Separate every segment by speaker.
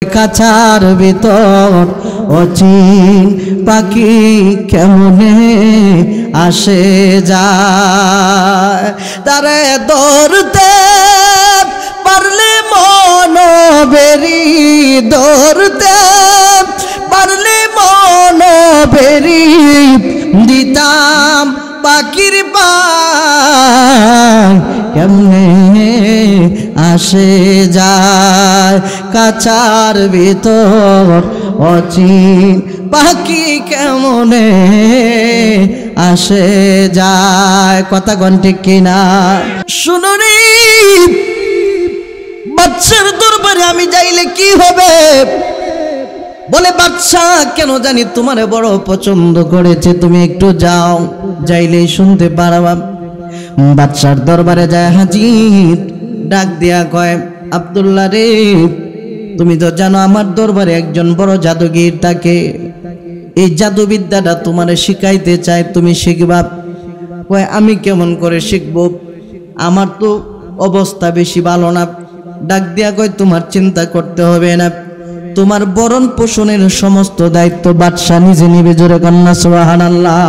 Speaker 1: কাছার ভিতর অচিন পাখি কেমনে আসে যায় তারে ধরতে পারলে মন বেরি ধরতে পারলে মন বেরি দিতাম পাখির পায় কেমনে আসে যায় কাছার ভিতর অচিন পাখি কেমনে আসে যায় কথা কোন ঠিক কিনা শুনুনি বাদশার দরবারে আমি যাইলে কি হবে বলে বাদশা কেন জানি তোমারে বড় পছন্দ করেছে তুমি একটু যাও যাইলেই শুনতে পারবা বাদশার দরবারে যায় হাজির ডাক দিয়া কয় আব্দুল্লাহ রে তুমি তো জানো আমার দরবারে একজন বড় জাদুগির থাকে এই জাদুবিদ্যাটা তোমারে শিখাইতে চাই তুমি শিখবা কয় আমি কেমন করে শিখবো আমার তো অবস্থা বেশি ভালো না ডাক দিয়া কয় তোমার চিন্তা করতে হবে না তোমার বরণ পোষণের সমস্ত দায়িত্ব বাদশা নিজে নিবে জোরে কন্যা সুবহানাল্লাহ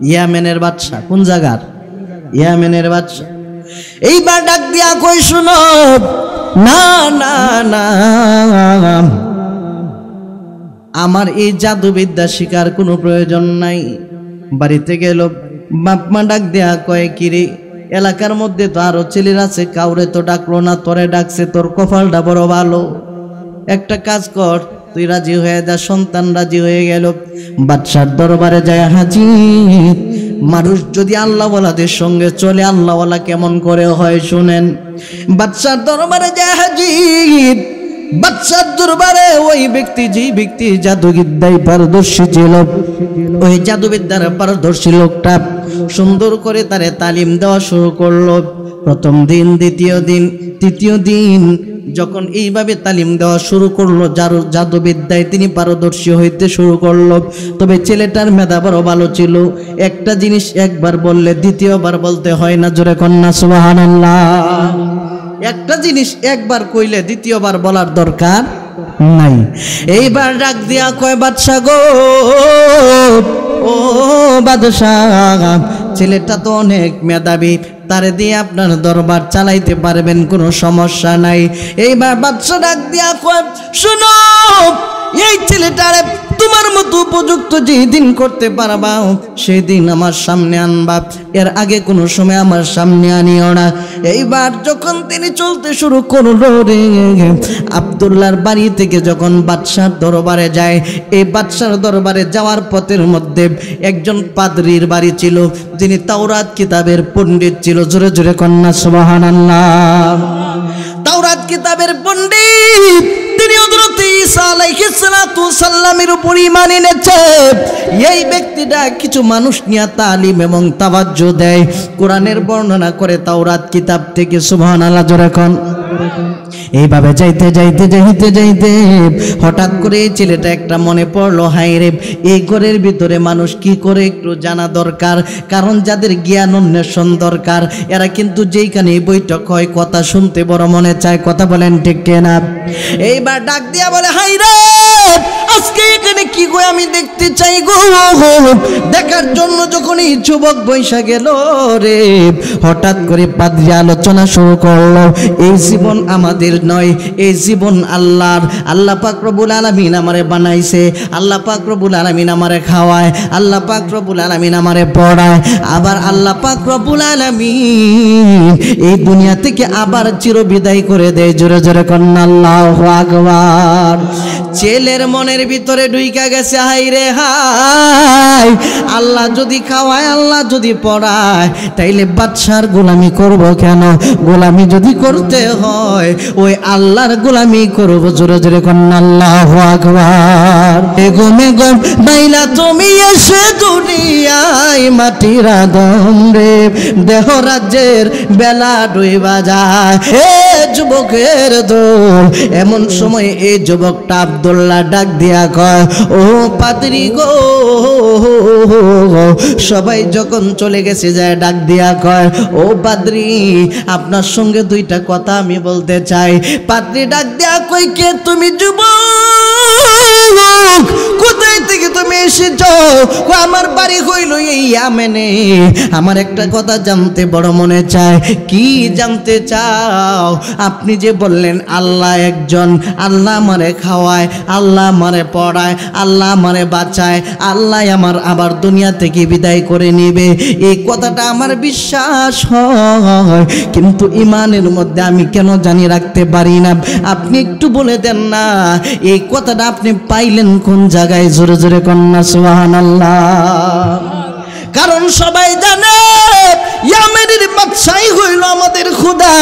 Speaker 1: ইয়ামেনের বাদশা কোন জায়গার ইয়ামেনের বাদশা এইবার ডাক দিয়া কই শুনো না না না আমার এই জাদুবিদ্যা শিকার কোনো প্রয়োজন নাই বাড়িতে গেল বাপ মা ডাক দেয়া কয় কিরে এলাকার মধ্যে তো আরো ছেলের আছে কাউরে তো ডাকলো না তোরে ডাকছে তোর কপালটা বড় ভালো একটা কাজ কর তুই রাজি হয়ে যা সন্তান রাজি হয়ে গেল বাদশার দরবারে যায় হাজির মানুষ যদি আল্লাহওয়ালাদের সঙ্গে চলে আল্লাহওয়ালা কেমন করে হয় শুনেন বাদশার দরবারে যায় হাজির বাদশার দরবারে ওই ব্যক্তি যে ব্যক্তি জাদুবিদ্যায় পারদর্শী ছিল ওই জাদুবিদ্যার পারদর্শী লোকটা সুন্দর করে তারে তালিম দেওয়া শুরু করলো প্রথম দিন দ্বিতীয় দিন তৃতীয় দিন যখন এইভাবে তালিম দেওয়া শুরু করলো জাদুবিদ্যায় তিনি পারদর্শী হইতে শুরু করলো তবে ছেলেটার মেধা বড় ভালো ছিল একটা জিনিস একবার বললে দ্বিতীয়বার বলতে হয় না জোরে কন্যা সুবহানাল্লাহ একটা জিনিস একবার কইলে দ্বিতীয়বার বলার দরকার নাই এইবার ডাক দিয়া কয় বাদশা গো ও বাদশা ছেলেটা তো অনেক মেধাবী তারে দিয়ে আপনার দরবার চালাইতে পারবেন কোনো সমস্যা নাই এইবার বাদশা ডাক দিয়া কয় শুনো এই ছেলেটারে তোমার মতো উপযুক্ত যেদিন করতে পারবা সেই দিন আমার সামনে আনবা এর আগে কোনো সময় আমার সামনে আনিও না এইবার যখন তিনি চলতে শুরু করলো রে আব্দুল্লাহর বাড়ি থেকে যখন বাদশার দরবারে যায় এই বাদশার দরবারে যাওয়ার পথের মধ্যে একজন পাদ্রীর বাড়ি ছিল যিনি তাওরাত কিতাবের পণ্ডিত ছিল জোরে জোরে কন্যা সুবহানাল্লাহ তাওরাত কিতাবের পণ্ডিত তিনি হযরত ঈসা আলাইহিস সালাতু সাল্লামের উপর ঈমান এনেছে এই ব্যক্তিটা কিছু মানুষ নিয়ে তালিম এবং তাওয়াজ্জু দেয় কোরআনের বর্ণনা করে তাওরাত কিতাব থেকে সুবহানাল্লাহ জোরে কোন এইভাবে যাইতে যাইতে যাইতে যাইতে হঠাৎ করে ছেলেটা একটা মনে পড়লো হায় রে এই ঘরের ভিতরে মানুষ কি করে একটু জানা দরকার কারণ যাদের জ্ঞান অন্বেষণ দরকার এরা কিন্তু যেইখানে বৈঠক হয় কথা শুনতে বড় মনে চায় কথা বলেন ঠিক কিনা এইবার ডাক দিয়া বলে হায় রে আজকে এখানে কি গো আমি দেখতে চাই গো দেখার জন্য যখন এই যুবক বৈশা গেল রে হঠাৎ করে পাদ্রী আলোচনা শুরু করলো এই জীবন আমাদের নয় এই জীবন আল্লাহর আল্লাহ পাক রব্বুল আলামিন আমারে বানাইছে আল্লাহ পাক রব্বুল আলামিন আমারে খাওয়ায় আল্লাহ পাক রব্বুল আলামিন আমারে পড়ায় আবার আল্লাহ পাক রব্বুল আলামিন এই দুনিয়া থেকে আবার চিরবিদায় করে দেয় জোরে জোরে কন্না আল্লাহু আকবার ছেলের মনের ভিতরে ঢুইকা গেছে হাই রে হাই আল্লাহ যদি খাওয়ায় আল্লাহ যদি পড়ায় তাইলে বাদশার গোলামি করব কেন গোলামি যদি করতে হয় ওই আল্লাহর গোলামি করব জোরে জোরে কন্না আল্লাহু আকবার এগোমে গম বাইলা তুমি এসে দুনিয়ায় মাটির আদম রে দেহ রাজ্যের বেলা ডুইবা যায় এ যুবকের দল। এমন সময় এই যুবকটা আব্দুল্লাহ ডাক দিয়া কয়, ও পাদ্রী গো। সবাই যখন চলে গেছে যায় ডাক দিয়া কয়, ও পাদ্রী আপনার সঙ্গে দুইটা কথা আমি বলতে চাই। পাদ্রী ডাক দিয়া কই, কে তুমি যুবক? কোথায় থেকে তুমি এসেছো? আমার বাড়ি হইল এই ইয়ামেনে। আমার একটা কথা জানতে বড় মনে চায়। কি জানতে চাও? আপনি যে বললেন আল্লাহ একজন, আল্লাহ আমারে খাওয়ায়, আল্লাহ আমারে পড়ায়, আল্লাহ আমারে বাঁচায়, আল্লাহ আমার আবার দুনিয়া থেকে বিদায় করে নেবে, এই কথাটা আমার বিশ্বাস হয়, কিন্তু ইমানের মধ্যে আমি কেন জানি রাখতে পারি না। আপনি একটু বলে দেন না, এই কথাটা আপনি পাইলেন কোন জায়গায়? জোরে জোরে কন্যা সুবহানাল্লাহ। কারণ সবাই জানে ইয়ামেনের বাদশাহী হইল আমাদের খোদা।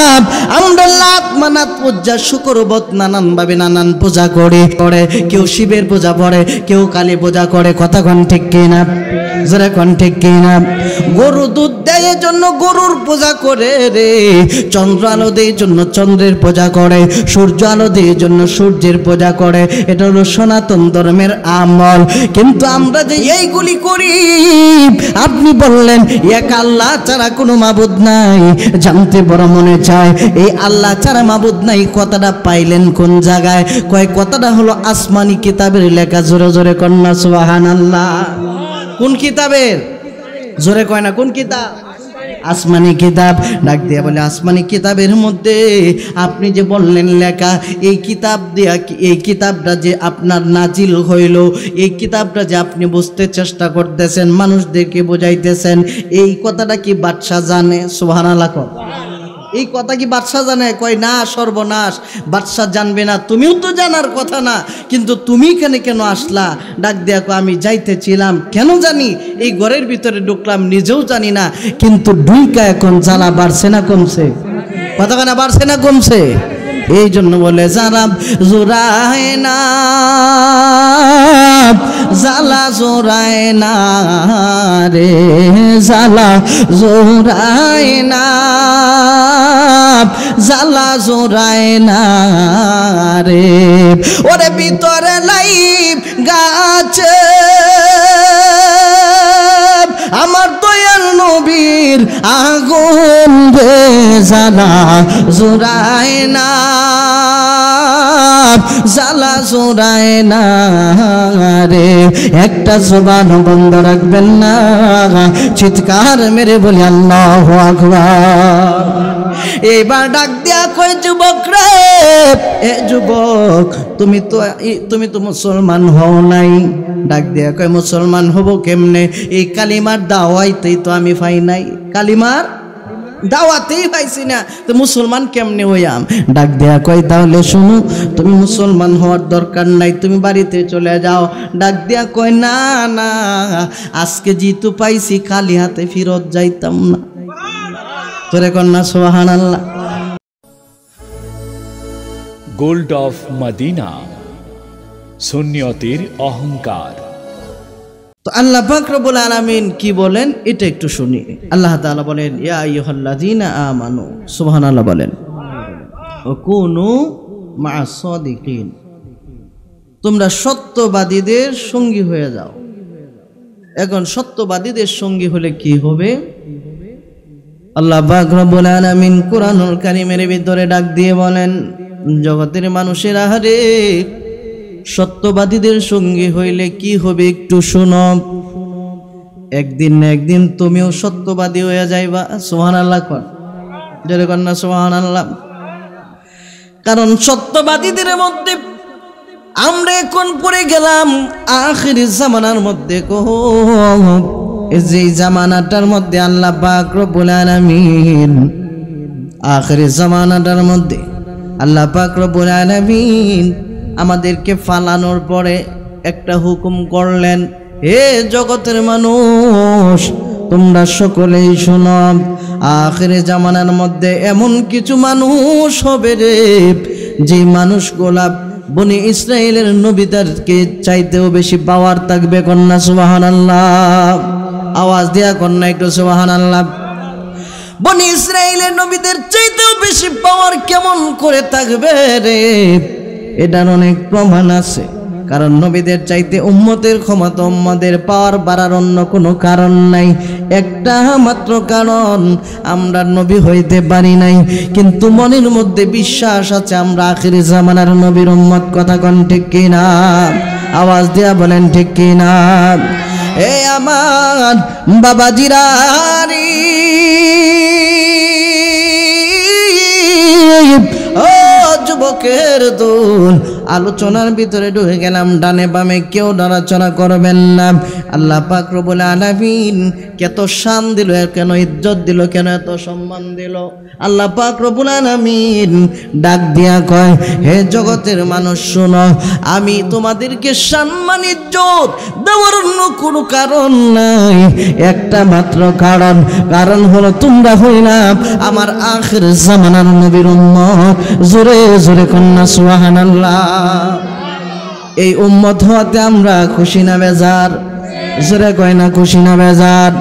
Speaker 1: আমরা লাত মানাত পূজা শুকরবত নানান ভাবে নানান পূজা করে। কেউ শিবের পূজা করে, কেউ কালী পূজা করে। কথা কোন ঠিক কিনা? যারা কোন ঠিক কিনা? গরু দুধ দেয় জন্য গরুর পূজা করে রে, চন্দ্র আলো দেয় জন্য চন্দ্রের পূজা করে, সূর্য আলো দেয় জন্য সূর্যের পূজা করে। এটা হলো সনাতন ধর্মের আমল। কিন্তু আমরা যে এইগুলি করি, আপনি বললেন এক আল্লাহ ছাড়া কোনো মাবুদ নাই, জানতে বড় মনে চায় এই আল্লাহ ছাড়া মাবুদ নাই কথাটা পাইলেন কোন জায়গায়? কয় কথাটা হলো আসমানি কিতাবের লেখা। জোরে জোরে কন্যা সুবহানাল্লাহ। কোন কিতাবের? জোরে কয় না কোন কিতাব? আসমানি কিতাব। ডাক দিয়া বলে, আসমানি কিতাবের মধ্যে আপনি যে বললেন লেখা, এই কিতাব দিয়া, এই কিতাবটা যে আপনার নাজিল হইল, এই কিতাবটা যে আপনি বুঝতে চেষ্টা করতেছেন, মানুষদেরকে বোঝাইতেছেন, এই কথাটা কি বাদশা জানে? সুবহানাল্লাহ। এই কথা কি বাদশা জানে? কয় না, সর্বনাশ, বাদশা জানবে না, তুমিও তো জানার কথা না, কিন্তু তুমি এখানে কেন আসলা? ডাক দিয়া কয়, আমি যাইতেছিলাম, কেন জানি এই ঘরের ভিতরে ঢুকলাম, নিজেও জানি না, কিন্তু ঢুইকা এখন জ্বালা বাড়ছে না কমছে? কথা কেনা বাড়ছে না কমছে? এই জন্য বলে যারা জোড়ায় না, জ্বালা জোড়ায় না রে, জ্বালা জোড়ায় না, জ্বালা জোড়ায় না রে। ওরে ভিতরে লাইব গাছে আমার দয়াল নবীর আগুন রে, জ্বালা জোড়ায় না, জ্বালা জোড়ায় না রে। একটা জবান বন্ধ রাখবেন না, চিৎকার মেরে বলি আল্লাহু আকবার। এবার ডাক দিয়া কয়, যুবক রে, এ যুবক, তুমি তো মুসলমান হও নাই। ডাক দিয়া কয়, মুসলমান হব কেমনে? এই কালিমার দাওয়াইতেই তো আমি পাই নাই, কালিমার দাওয়াতেই পাইছি না, তো মুসলমান কেমনে হইয়াম? ডাক দেয়া কয়, তাহলে শুনো, তুমি মুসলমান হওয়ার দরকার নাই, তুমি বাড়িতে চলে যাও। ডাক দেয়া কয়, না না, আজকে জিতু পাইছি, খালি হাতে ফিরত যাইতাম না। তোরে কন্যা সুবহানাল্লাহ।
Speaker 2: গোল্ড অফ মদিনা, সুন্নিয়তের অহংকার।
Speaker 1: তো আল্লাহ পাক রব্বুল আলামিন কি বলেন এটা একটু শুনি। আল্লাহ তাআলা বলেন, ইয়া আইয়ুহাল্লাযীনা আমানু, সুবহানাল্লাহ বলেন, ওয়া কুনু মা'আস সাদিকিন, তোমরা সত্যবাদীদের সঙ্গী হয়ে যাও। এখন সত্যবাদীদের সঙ্গী হলে কি হবে? আল্লাহ পাক রব্বুল আলামিন কুরআনুল কারীমের ভিতরে ডাক দিয়ে বলেন, জগতের মানুষেরা রে, সত্যবাদীদের সঙ্গী হইলে কি হবে একটু শোনো। একদিন না একদিন তুমিও সত্যবাদী হয়ে যাইবা। সুবহানাল্লাহ কর, জোরে কর না সুবহানাল্লাহ। কারণ সত্যবাদীদের মধ্যে আমরা এখন পড়ে গেলাম আখির জামানার মধ্যে। যে জামানাটার মধ্যে আল্লাহ পাক রব্বুল আলামিন, আখির জামানাটার মধ্যে আল্লাহ পাক রব্বুল আলামিন আমাদেরকে ফালানোর পরে একটা হুকুম করলেন, হে জগতের মানুষ, তোমরা সকলেই শোনো, আখিরে জামানার মধ্যে এমন কিছু মানুষ হবে রে, যে মানুষগুলা বনি ইসরায়েলের নবীদেরকে চাইতেও বেশি পাওয়ার থাকবে। কন্যা সুবহানাল্লাহ, আওয়াজ দিয়া কন্যা একটু সুবহানাল্লাহ। বনি ইসরাইলের নবীদের চাইতেও বেশি পাওয়ার কেমন করে থাকবে রে? এটার অনেক প্রমাণ আছে। কারণ নবীদের চাইতে উম্মতের ক্ষমতা, উম্মতের পাওয়ার বাড়ার অন্য কোনো কারণ নাই। একটা মাত্র কারণ, আমরা নবী হইতে পারি নাই, কিন্তু মনের মধ্যে বিশ্বাস আছে আমরা আখিরি জামানার নবীর উম্মত। কথা কোন ঠিক কিনা? আওয়াজ দিয়া বলেন ঠিক কিনা? এ আমার বাবাজিরা রে, ও যুবকের দল, আলোচনার ভিতরে ঢুকে গেলাম। ডানে বামে কেউ নড়াচড়া করবেন না। আল্লাহ পাক রব্বুল আলামিন কত শান দিল, কেন ইজ্জত দিল, কেন এত সম্মান দিল। আল্লাহ পাক রব্বুল আলামিন ডাক দিয়া কয়, হে জগতের মানুষ শোনো, আমি তোমাদেরকে সম্মান ইজ্জত দেওয়ার অন্য কোনো কারণ নাই, একটা মাত্র কারণ। কারণ হলো তোমরা হইলাম আমার আখির জামানার নবীর উম্মত। জোরে জোরে কন্যা সুবহানাল্লাহ। এই উম্মত হওয়াতে আমরা খুশি না বেজার? জোরে কয় না খুশি না বেজার?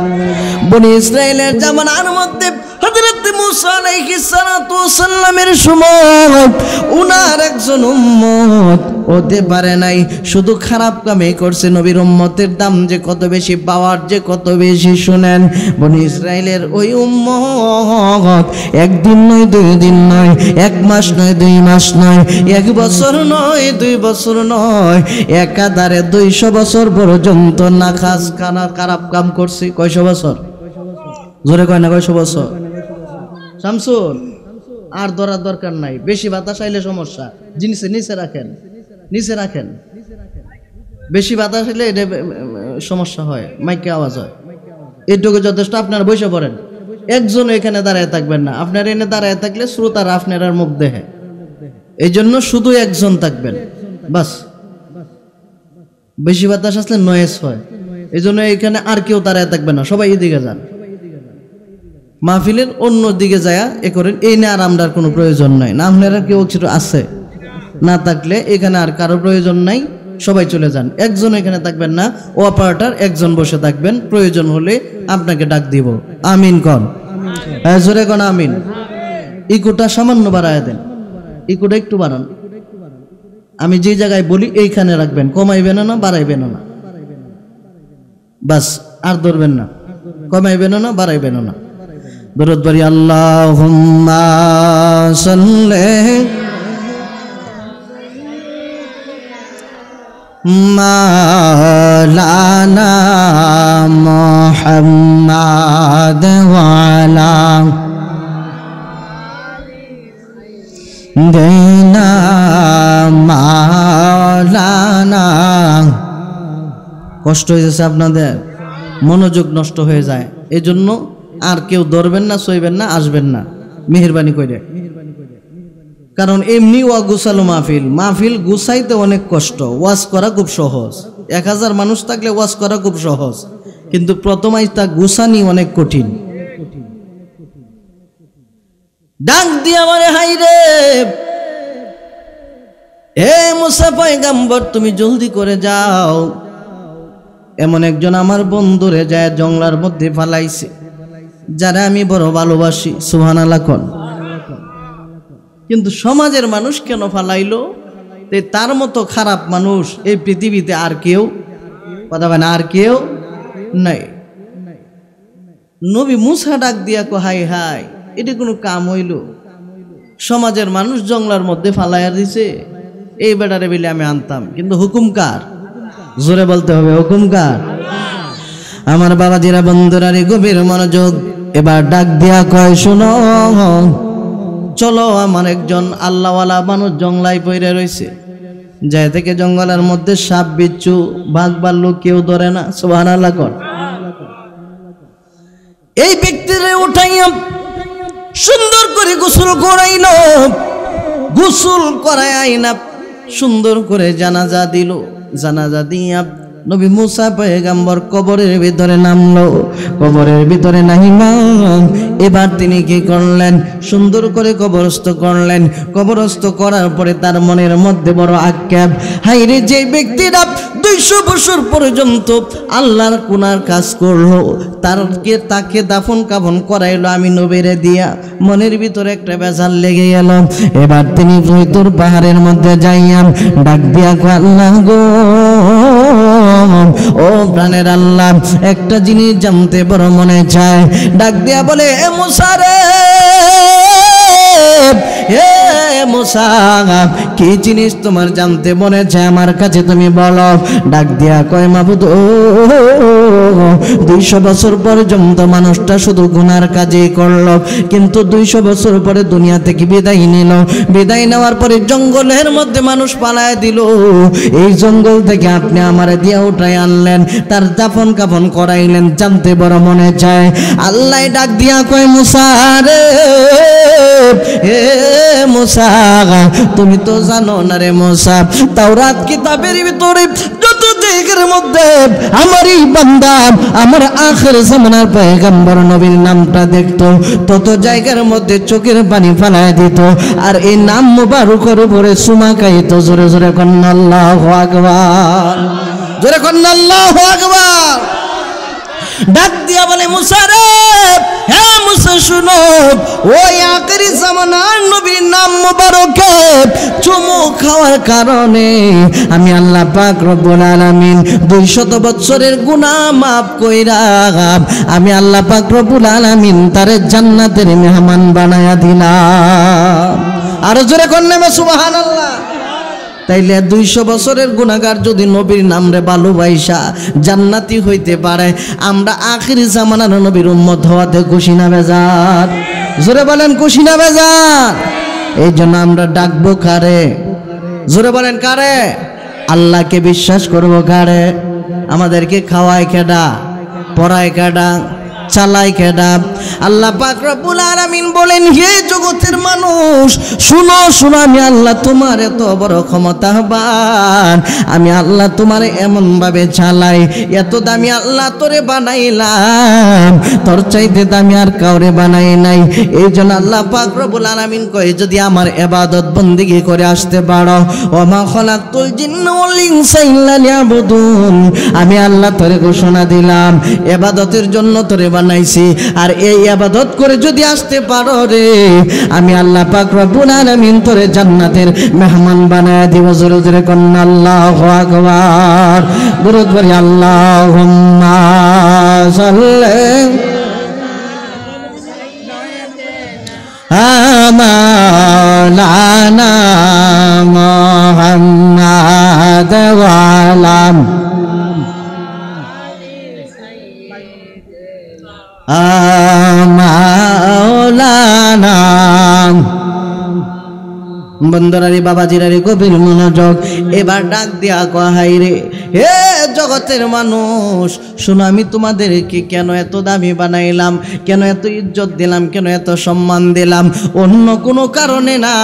Speaker 1: বনি ইসরাইলের জামানার মধ্যে হযরত মুসা আলাইহিস সালাতু ওয়াসাল্লামের সময় উনার একজন উম্মত হতে পারে নাই, শুধু খারাপ কামে করছে। নবীর উম্মতের দাম যে কত বেশি, পাওয়ার যে কত বেশি শুনেন। বনি ইসরাইলের ওই উম্মত একদিন নয়, 2 দিন নয়, 1 মাস নয়, 2 মাস নয়, 1 বছর নয়, 2 বছর নয়, একাধারে 200 বছর পর্যন্ত না খাস খারাপ কাম করছে। কয়শো বছর? জোরে কয় না কয়শো বছর? শামসুল, আর ধরার দরকার নাই, বেশি বাতাস আইলে সমস্যা। জিনিসে নিচে রাখেন, নিচে রাখেন। বেশি বাতাস আইলে এটা সমস্যা হয়, মাইকে আওয়াজ হয়। এইটুকু যথেষ্ট। আপনারা বসে পড়েন, একজন এখানে দাঁড়ায় থাকবেন না। আপনারা এনে দাঁড়ায় থাকলে শ্রোতারা আপনার মুখ দেখে, এই জন্য শুধু একজন থাকবেন বাস। বেশি বাতাস আসলে নয়েজ হয়, এই জন্য এখানে আর কেউ দাঁড়ায় থাকবে না, সবাই এদিকে যান। মাহফিলের অন্য দিকে যায় এ করেন, এই নিয়ে আর আমরার কোনো প্রয়োজন নাই। না আপনারা কেউ কিছু আছে না থাকলে এখানে আর কারো প্রয়োজন নাই, সবাই চলে যান। একজন এখানে থাকবেন না, ও অপারেটর একজন বসে থাকবেন, প্রয়োজন হলে আপনাকে ডাক দিব। আমিন কন, জোরে কন আমিন। ইকুটা সামান্য বাড়ায় দেন, ইকুটা একটু বাড়ান। আমি যে জায়গায় বলি এইখানে রাখবেন, কমাইবেন না বাড়াইবেন না, বাস। আর ধরবেন না, কমাইবেন না বাড়াইবেন না। দরুদ পড়ি আল্লাহুম্মা সাল্লি মাওলানা মুহাম্মাদ ওয়া আলা দেনা মাওলানা। কষ্ট হয়েছে আপনাদের, মনোযোগ নষ্ট হয়ে যায়, এই জন্য আর কেউ ধরবেন না, সইবেন না, আসবেন না, মেহেরবানি করে। কারণ এমনি ওয়া গুছালো মাহফিল, মাহফিল গুছাইতে অনেক কষ্ট, ওয়াজ করা খুব সহজ। 1000 মানুষ থাকলে ওয়াজ করা খুব সহজ, কিন্তু প্রথমাই তা গুছানি অনেক কঠিন। ডাক দিয়া বলে, হাই রে হে মুসা পয়গম্বর, তুমি জলদি করে যাও, এমন একজন আমার বন্ধুরে যায় জঙ্গলার মধ্যে ফালাইছে, যারা আমি বড় ভালোবাসি। সুবহানাল্লাহ কোন। কিন্তু সমাজের মানুষ কেন ফালাইলো? তার মতো খারাপ মানুষ এই পৃথিবীতে আর কেউ, কথা বলে না, আর কেউ নাই। নবী মুসা ডাক দিয়া কো, হাই হাই, এটা কোনো কাম হইল? সমাজের মানুষ জঙ্গলার মধ্যে ফালাইয়া দিছে, এই বেটারে বলে আমি আনতাম, কিন্তু হুকুম কার? জোরে বলতে হবে, হুকুম কার? আমার বাবাজিরা, বন্ধুরা রে, গভীর মনোযোগ। এবার ডাক দিয়া কয়, শোনো, চলো, আমার একজন আল্লাহওয়ালা মানুষ জঙ্গলায় পইরে রয়েছে, যায় থেকে জঙ্গলের মধ্যে সাপ বিচ্ছু বাঘ ভাল্লুক কেউ ধরে না। সুবহানাল্লাহ কর। এই ব্যক্তিরে উঠাইয়া সুন্দর করে গোসল করাইল, গোসল করাই আইনা সুন্দর করে জানাজা দিল। জানাজা দিয়া নবী মুসা পয়গম্বর কবরের ভিতরে নামলো, কবরের ভিতরে নাহিমা এবার তিনি কি করলেন, সুন্দর করে কবরস্থ করলেন। কবরস্থ করার পরে তার মনের মধ্যে বড় আক্ষেপ, হাইরে যে ব্যক্তিরা 200 বছর পর্যন্ত আল্লাহর কুনার কাজ করলো, তাকে দাফন কাফন করাইলো আমি নবীরে দিয়া, মনের ভিতরে একটা বেজাল লেগে গেল। এবার তিনি জৈতুর পাহাড়ের মধ্যে যাইয়া ডাক দিয়া আল্লাহ গো, ও প্রাণের আল্লাহ, একটা জিনিস জানতে বড় মনে চায়। ডাক দিয়া বলে, এ মুসা রে, হে মুসা, কি জিনিস তোমার জানতে মনে চায় আমার কাছে তুমি বলো। ডাক দিয়া কয়, মাবুদ, 200 বছর পর্যন্ত মানুষটা শুধু গুনার কাজই করলো, কিন্তু 200 বছর পরে দুনিয়া থেকে বিদায় নিল। বিদায় নেওয়ার পরে জঙ্গলের মধ্যে মানুষ পালায় দিল, এই জঙ্গল থেকে আপনি আমারে দিয়া উঠাই আনলেন, তার দাফন কাফন করাইলেন, জানতে বড় মনে চায়। আল্লাহ ডাক দিয়া কয়, মুসা রে, হে মুসা, তুমি তো জানো না রে মুসা, তাওরাত কিতাবের ভিতরে যত জায়গার মধ্যে আমারই বান্দা, আমার আখির জামানার পয়গম্বর নবীর নামটা দেখতো, তত জায়গার মধ্যে চোখের পানি ফেলায় দিত, আর এই নাম মুবারকের উপরে চুমা খাইতো। জোরে জোরে কন্না আল্লাহু আকবার, জোরে কন্না আল্লাহু আকবার। ডাক দিয়া বলে, মুসা রে, হ্যাঁ মুসা শুনো, ওই আখিরি জামানার নবীর নাম মুবারকে চুমু খাওয়ার কারণে আমি আল্লাহ পাক রব্বুল আলামিন 200 বছরের গুনাহ মাফ কইরা আমি আল্লাহ পাক রব্বুল আলামিন তারে জান্নাতের মেহমান বানায়া দিলাম। আর জোরে কন্যা সুবহানাল্লাহ। তাইলে 200 বছরের গুনাহগার যদি নবীর নামরে ভালোবাসা জান্নাতি হইতে পারে, আমরা আখিরি জামানার নবীর উম্মত হওয়াতে খুশি না বেজার? জোরে বলেন খুশি না বেজার? এই জন্য আমরা ডাকবো কারে? জোরে বলেন কারে? আল্লাহকে বিশ্বাস করবো কারে? আমাদেরকে খাওয়ায় কেডা, পড়ায় কেডা, চালাই কেডা? আল্লাহ পাক রব্বুল আলামিন বলেন, হে জগতের মানুষ শুনো শুনো, আমি আল্লাহ তোমার এত বড় ক্ষমতাবান, আমি আল্লাহ তোমার এমন ভাবে চালাই, এত দামি আল্লাহ তোরে বানাইলাম, তোর চাইতে দামি আর কাউরে বানাই নাই। এই জন্য আল্লাহ পাক রব্বুল আলামিন কয়, যদি আমার ইবাদত বন্দেগী করে আসতে পারো, ওমা খলাকতুল জিন্না ওয়াল ইনসা ইল্লা লিয়াবুদুন, আমি আল্লাহ তোরে ঘোষণা দিলাম ইবাদতের জন্য তোরে বানাইছি, আর এই ইবাদত করে যদি আসতে পারো রে, আমি আল্লাহ পাক রব্বুল আলামিন তোরে জান্নাতের মেহমান বানায় দিব। জোরে জোরে কন্না আল্লাহু আকবার। দুরূদ পড়ি, আল্লাহুম্মা সাল্লি মাওলানা মুহাম্মাদ ওয়া আলা মাওলানা। বন্দরারি বাবাজিরারি গভীর মনোযোগ, এবার ডাক দিয়া কয়, রে হে জগতের মানুষ শুনো, আমি তোমাদেরকে কেন এত দামি বানাইলাম, কেন এত ইজ্জত দিলাম, কেন এত সম্মান দিলাম, অন্য কোনো কারণে না,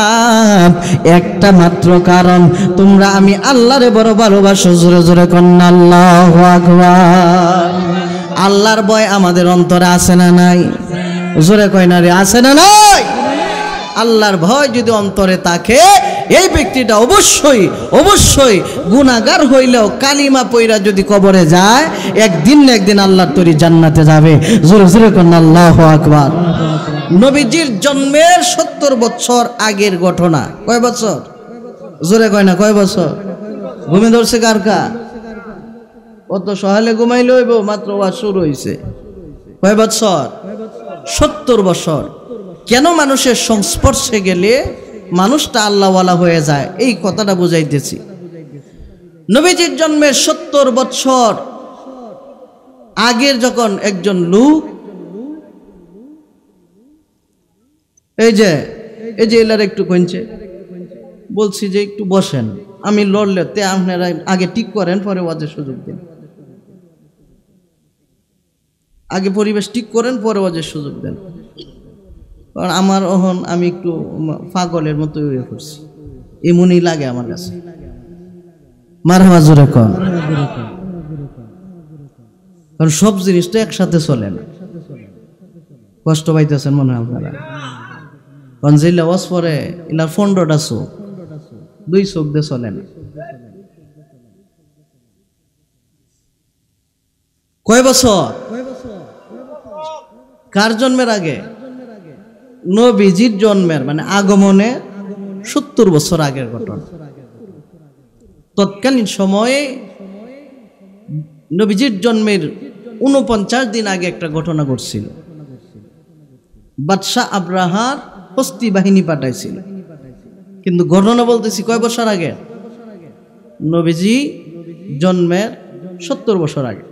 Speaker 1: একটা মাত্র কারণ, তোমরা আমি আল্লাহরে বড় ভালোবাসো। জোরে জোরে কন্না আল্লাহু আকবার। আল্লাহর ভয় আমাদের অন্তরে আছে না নাই? জোরে কয় না রে, আছে না নাই? আল্লাহর ভয় যদি অন্তরে থাকে, এই ব্যক্তিটা অবশ্যই অবশ্যই গুনাহগার হইলেও কালিমা পয়রা যদি কবরে যায়, একদিন না একদিন আল্লাহর তৈরি জান্নাতে যাবে। জোরে জোরে কন্না আল্লাহু আকবার। নবীজির জন্মের 70 বছর আগের ঘটনা। কয় বছর? জোরে কয় না, কয় বছর? ঘুমে ধরছে কার কার? অত সহালে ঘুমাইলে হইব, মাত্র ওয়াজ শুরু হইছে। কয় বছর? 70 বছর। কেন মানুষের সংস্পর্শে গেলে মানুষটা আল্লাহওয়ালা হয়ে যায়, এই কথাটা বুঝাইতেছি। নবীজির জন্মের 70 বছর আগের যখন একজন লোক, এই যে এলার একটু কইছে, বলছি যে একটু বসেন, আমি লড়লে তে আপনারা আগে ঠিক করেন, পরে ওয়াজের সুযোগ দিন। আগে পরিবেশ ঠিক করেন, পরে ওয়াজের সুযোগ দেন। কারণ আমার ওহন আমি একটু পাগলের মতো হয়ে পড়ছি, এমনই লাগে আমার কাছে। মারহাবা জোরে কর। কারণ সব জিনিস তো একসাথে চলে না। কষ্ট পাইতেছেন মনে হয় আপনারা। কারণ যে ওয়াজ পরে এলার 15টা চোখ, 2 চোখ দিয়ে চলে না। কয় বছর? কার জন্মের আগে? নবীজির জন্মের মানে আগমনে 70 বছর আগের ঘটনা। তৎকালীন সময়ে নবীজির জন্মের 49 দিন আগে একটা ঘটনা ঘটছিল। বাদশাহ আব্রাহার হস্তি বাহিনী পাঠাইছিল, কিন্তু ঘটনা বলতেছি কয় বছর আগে? নবীজি জন্মের 70 বছর আগে,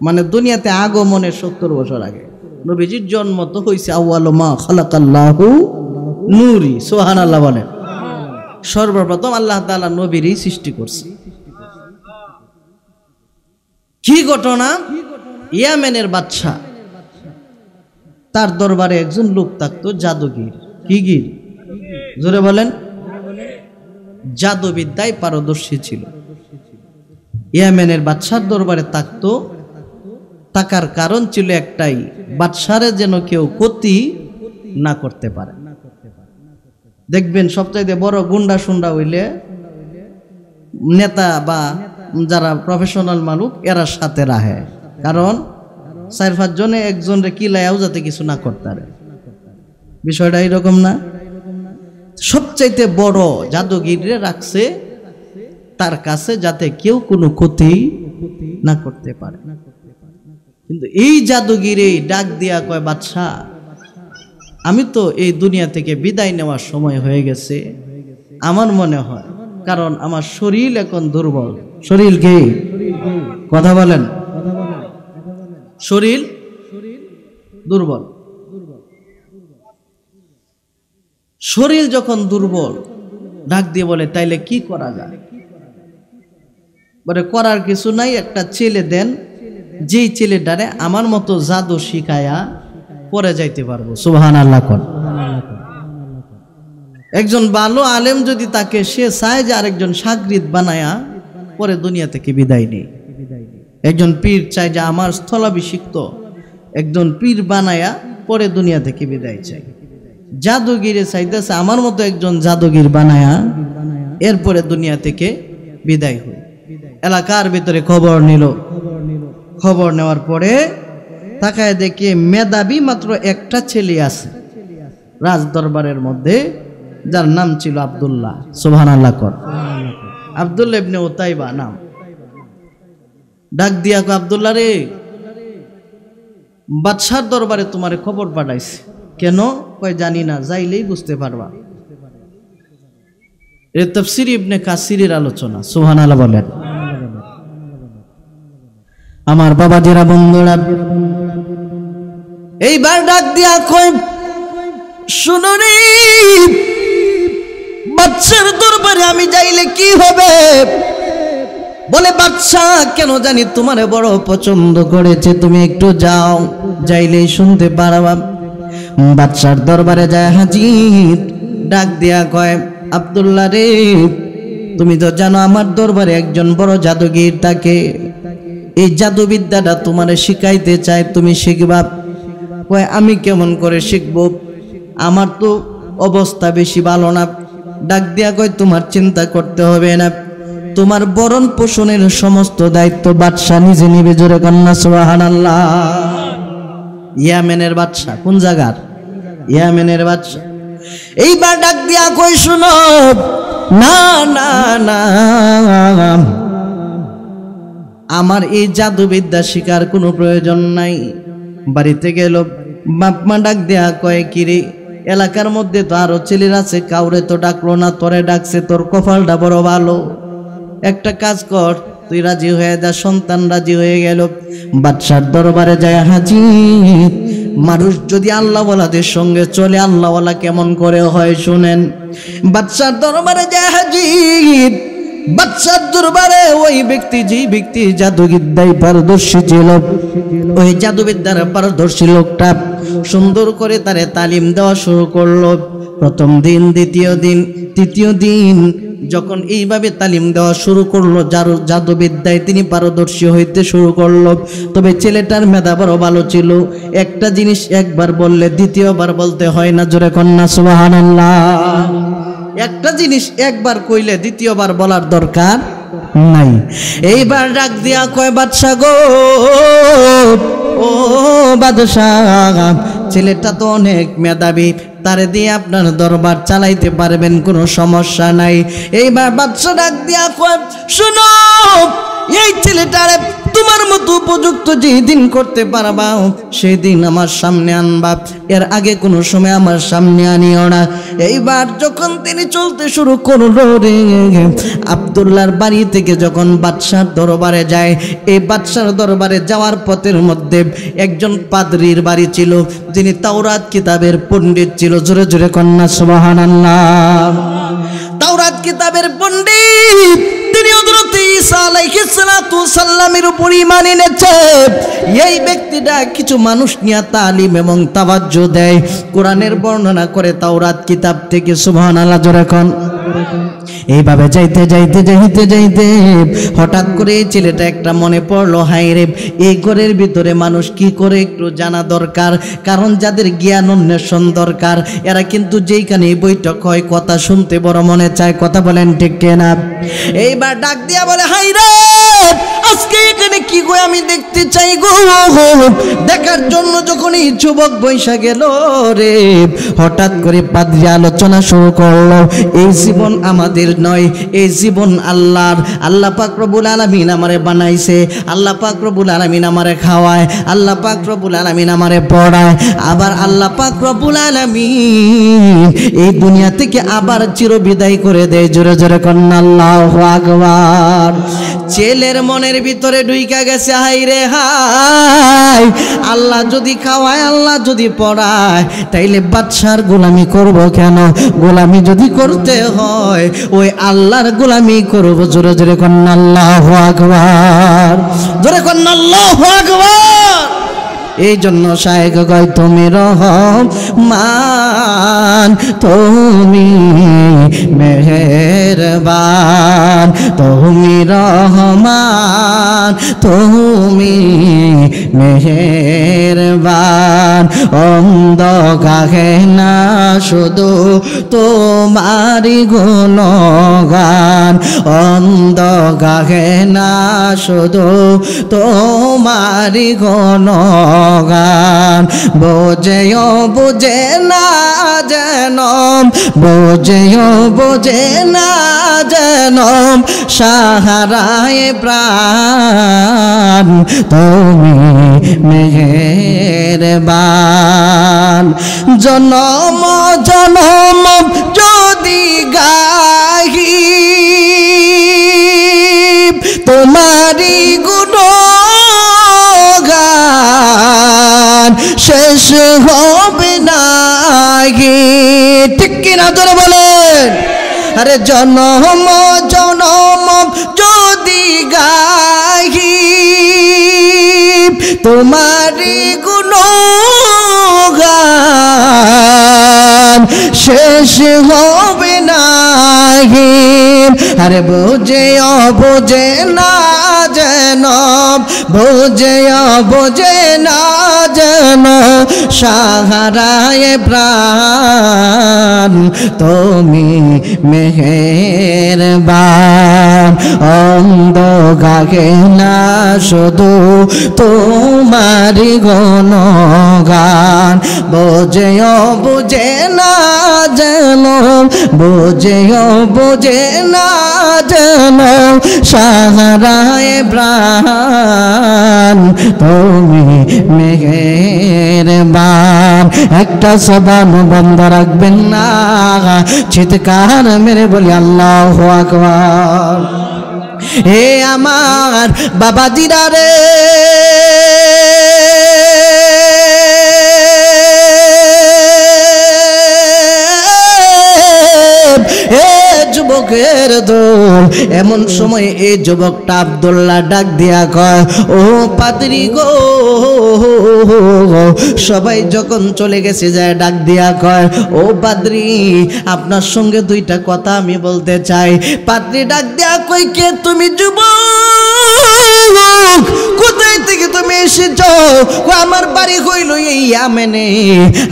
Speaker 1: মানে দুনিয়াতে আগমনের 70 বছর আগে। নবীজির জন্ম তো হয়েছে আউয়ালু মা খালাকাল্লাহু নূরি, সুবহানাল্লাহ বলেন। সর্বপ্রথম আল্লাহ তাআলা নবীরই সৃষ্টি করছে। কি ঘটনা? ইয়ামেনের বাদশা, তার দরবারে একজন লোক থাকতো জাদুগির। কি গির? জোরে বলেন। জাদুবিদ্যায় পারদর্শী ছিল। ইয়ামেনের বাদশার দরবারে থাকতো, থাকার কারণ ছিল একটাই, বাদশারে যেন কেউ ক্ষতি না করতে পারে। দেখবেন সবচাইতে বড় গুন্ডা সুন্ডা হইলে নেতা বা যারা প্রফেশনাল মানুষ এরা সাথে রাহে, কারণ 4-5 জনে একজনরে কিলায়াও যাতে কিছু না করতে পারে। বিষয়টা এরকম না? সবচাইতে বড় জাদুগিরে রাখছে তার কাছে যাতে কেউ কোনো ক্ষতি না করতে পারে। কিন্তু এই জাদুগিরে ডাক দিয়া কয়, বাদশাহ আমি তো এই দুনিয়া থেকে বিদায় নেওয়ার সময় হয়ে গেছে আমার মনে হয়, কারণ আমার শরীর এখন দুর্বল। শরীর কি? কথা বলেন। শরীর দুর্বল। শরীর যখন দুর্বল, ডাক দিয়ে বলে তাইলে কি করা যায়? বলে করার কিছু নাই, একটা ছেলে দেন, যেই ছেলেটারে আমার মতো জাদু শিখায়া পরে যাইতে পারবো। সুবহানাল্লাহ কোন। একজন ভালো আলেম যদি তাকে, সে চায় যে আরেকজন শাগরিদ বানায়া পরে দুনিয়া থেকে বিদায় নেই। একজন পীর চায় যে আমার স্থলাভিষিক্ত একজন পীর বানায়া পরে দুনিয়া থেকে বিদায় চাই। জাদুগিরে চাইতেছে আমার মতো একজন জাদুগির বানায়া এরপরে দুনিয়া থেকে বিদায় হই। এলাকার ভিতরে খবর নিল। খবর নেওয়ার পরে তাকায় দেখে মেধাবী মাত্র একটা ছেলে আছে রাজ দরবারের মধ্যে, যার নাম ছিল আব্দুল্লাহ। সুবহানাল্লাহ কর। আব্দুল্লাহ ইবনে উতাইবা নাম। ডাক দিয়া কো, আব্দুল্লাহ রে, বাদশার দরবারে তোমারে খবর পাঠাইছে। কেন? কয় জানি না, যাইলেই বুঝতে পারবা। এর তাফসীর ইবনে কাসিরের আলোচনা। সুবহানাল্লাহ বলেন। আমার বাবাজিরা, বন্ধুরা, এইবার ডাক দিয়া কয়, শুনো রে, বাদশার দরবারে আমি যাইলে কি হবে? বলে বাদশা কেন জানি তোমারে বড় পছন্দ করেছে, তুমি একটু যাও, যাইলেই শুনতে পারবা। বাদশার দরবারে যায় হাজির। ডাক দিয়া কয়, আব্দুল্লাহ রে, তুমি তো জানো আমার দরবারে একজন বড় জাদুগির থাকে, এই জাদুবিদ্যাটা তোমারে শিখাইতে চায়, তুমি শিখবা। কয় আমি কেমন করে শিখবো, আমার তো অবস্থা বেশি ভালো না। ডাক দিয়া কয়, তোমার চিন্তা করতে হবে না, তোমার বরণ পোষণের সমস্ত দায়িত্ব বাদশা নিজে নিবে। জোরে কন্যা সুবহানাল্লাহ। ইয়ামেনের বাদশা। কোন জায়গার? ইয়ামেনের বাদশা। এইবার ডাক দিয়া কই, শুনো, না না না, আমার এই জাদুবিদ্যা শিকার কোনো প্রয়োজন নাই। বাড়িতে গেল, বাপমা ডাক দেয়া কয়, কিরে এলাকার মধ্যে তো আরো ছেলের আছে, কাউরে তো ডাকলো না, তোরে ডাকছে, তোর কপালটা বড় ভালো। একটা কাজ কর, তুই রাজি হয়ে যা। সন্তান রাজি হয়ে গেল। বাদশার দরবারে যায় হাজির। মানুষ যদি আল্লাহওয়ালাদের সঙ্গে চলে, আল্লাহওয়ালা কেমন করে হয় শুনেন। বাদশার দরবারে যায় হাজির। বাদশার দরবারে ওই ব্যক্তি, যে ব্যক্তি জাদুবিদ্যায় পারদর্শী ছিল, ওই জাদুবিদ্যার পারদর্শী লোকটা সুন্দর করে তারে তালিম দেওয়া শুরু করলো। প্রথম দিন, দ্বিতীয় দিন, তৃতীয় দিন যখন এইভাবে তালিম দেওয়া শুরু করলো, জাদুবিদ্যায় তিনি পারদর্শী হইতে শুরু করলো। তবে ছেলেটার মেধা বড় ভালো ছিল। একটা জিনিস একবার বললে দ্বিতীয়বার বলতে হয় না, জোরে কন্যা সুবহানাল্লাহ। একটা জিনিস একবার কইলে দ্বিতীয়বার বলার দরকার নাই। এইবার ডাক দিয়া কয়, বাদশা গো, ও বাদশাহ, ছেলেটা তো অনেক মেধাবী, তারে দিয়ে আপনার দরবার চালাইতে পারবেন, কোনো সমস্যা নাই। এইবার বাদশা ডাক দিয়া কয়, শোনো, এই ছেলেটারে তোমার মতো উপযুক্ত যেদিন করতে পারবা সেই দিন আমার সামনে আনবা, এর আগে কোনো সময় আমার সামনে আনিও না। এইবার যখন তিনি চলতে শুরু করলো রে, আব্দুল্লাহর বাড়ি থেকে যখন বাদশার দরবারে যায়, এই বাদশার দরবারে যাওয়ার পথের মধ্যে একজন পাদ্রীর বাড়ি ছিল, যিনি তাওরাত কিতাবের পণ্ডিত ছিল। জোরে জোরে কন্যা সুবহানাল্লাহ। তাওরাত কিতাবের পণ্ডিত, তিনি হযরত ঈসা আলাইহিস সালাতু সাল্লামের উপর ঈমান এনেছে। এই ব্যক্তিটা কিছু মানুষ নিয়ে তালিম এবং তাওয়াজ্জু দেয়, কোরআনের বর্ণনা করে তাওরাত কিতাব থেকে। সুবহানাল্লাহ, জোরে কোন। এইভাবে যাইতে যাইতে যাইতে যাইতে হঠাৎ করে এই ছেলেটা একটা মনে পড়লো, হাই রে, এই ঘরের ভিতরে মানুষ কি করে একটু জানা দরকার, কারণ যাদের জ্ঞান অন্বেষণ দরকার এরা কিন্তু যেইখানে বৈঠক হয় কথা শুনতে বড় মনে চায়। কথা বলেন ঠিক কিনা? এইবার ডাক দিয়া বলে, হাই রে, আজকে এখানে কি গো, আমি দেখতে চাই গো। দেখার জন্য যখন এই যুবক বৈশা গেল রে, হঠাৎ করে পাদ্রী আলোচনা শুরু করলো, এই জীবন আমাদের নয়, এই জীবন আল্লাহর। আল্লাহ পাক রব্বুল আলামিন আমারে বানাইছে, আল্লাহ পাক রব্বুল আলামিন আমারে খাওয়ায়, আল্লাহ পাক রব্বুল আলামিন আমারে পড়ায়, আবার আল্লাহ পাক রব্বুল আলামিন এই দুনিয়া থেকে আবার চিরবিদায় করে দেয়। জোরে জোরে কন্না আল্লাহু আকবার। ছেলের মনের ভিতরে ঢুইকা গেছে, হাই রে হাই, আল্লাহ যদি খাওয়ায়, আল্লাহ যদি পড়ায়, তাইলে বাদশার গোলামি করব কেন? গোলামি যদি করতে হয় ওই আল্লাহর গোলামি করব। জোরে জোরে কন্না আল্লাহু আকবার, জোরে কন্না আল্লাহু আকবার। এই জন্য শায়েখ কয়, তুমি রহমান, তুমি মেহেরবান, তুমি রহমান, তুমি মেহেরবান। অন্ধ গাহে না শুধু তোমারি গুণগান, অন্ধ গাহে না শুধু তোমারি গুণগান। বোঝেও বোঝে না যেন, বোঝেও বোঝে না যেন সাহারায় প্রাণ, তুমি মেহেরবান। জনম জনম যদি গাহি তোমারি গুণগান, শেষ হবে না। ঠিক কিনা জোরে বলেন? আরে জনম জনম যদি গাহি তোমারি গুণগান, শেষ হবে না। আরে বোঝে অবোঝে না যেন, বোঝে অবোঝে না যেন সাহারায় প্রাণ, তুমি মেহেরবান। অন্ধ গাহে না শুধু তোমারি গুণগান, বোঝে অবোঝে না যেন, বোঝে অবোঝে না যেন সাহারায় প্রাণ, তুমি মেহেরবান। একটা জবান বন্ধ রাখবেন না, চিৎকার মেরে বলি আল্লাহু আকবার। হে আমার বাবাজিরা রে, হে যুবক যুবকের দল। এমন সময় এই যুবকটা আব্দুল্লাহ ডাক দিয়া কয়, ও পাদ্রী গো। সবাই যখন চলে গেছে যায় ডাক দিয়া কয়, ও পাদ্রী আপনার সঙ্গে দুইটা কথা আমি বলতে চাই। পাদ্রী ডাক দিয়া কয়, কে তুমি যুবক? কোথায় থেকে তুমি এসেছো? আমার বাড়ি হইল এই ইয়ামেনে।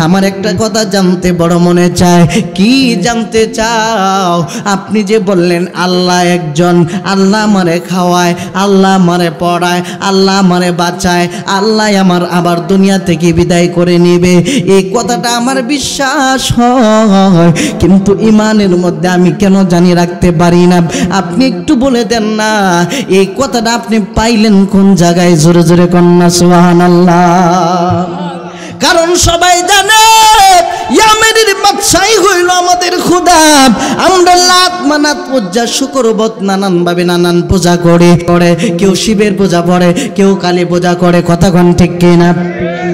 Speaker 1: আমার একটা কথা জানতে বড় মনে চায়। কি জানতে চাও? আপনি যে বললেন আল্লাহ একজন, আল্লাহ আমারে খাওয়ায়, আল্লাহ আমারে পড়ায়, আল্লাহ আমারে বাঁচায়, আল্লাহ আমার আবার দুনিয়া থেকে বিদায় করে নেবে, এই কথাটা আমার বিশ্বাস হয়, কিন্তু ইমানের মধ্যে আমি কেন জানি রাখতে পারি না। আপনি একটু বলে দেন না, এই কথাটা আপনি পাইলেন কোন জায়গায়? জোরে জোরে কন্যা সুবহানাল্লাহ। কারণ সবাই জানে ইয়ামেনের বাদশাহী হইল আমাদের খোদা। আমরা লাত মানাত পূজা শুকরবত নানান ভাবে নানান পূজা করে। কেউ শিবের পূজা করে, কেউ কালী পূজা করে। কথা কোন ঠিক কিনা?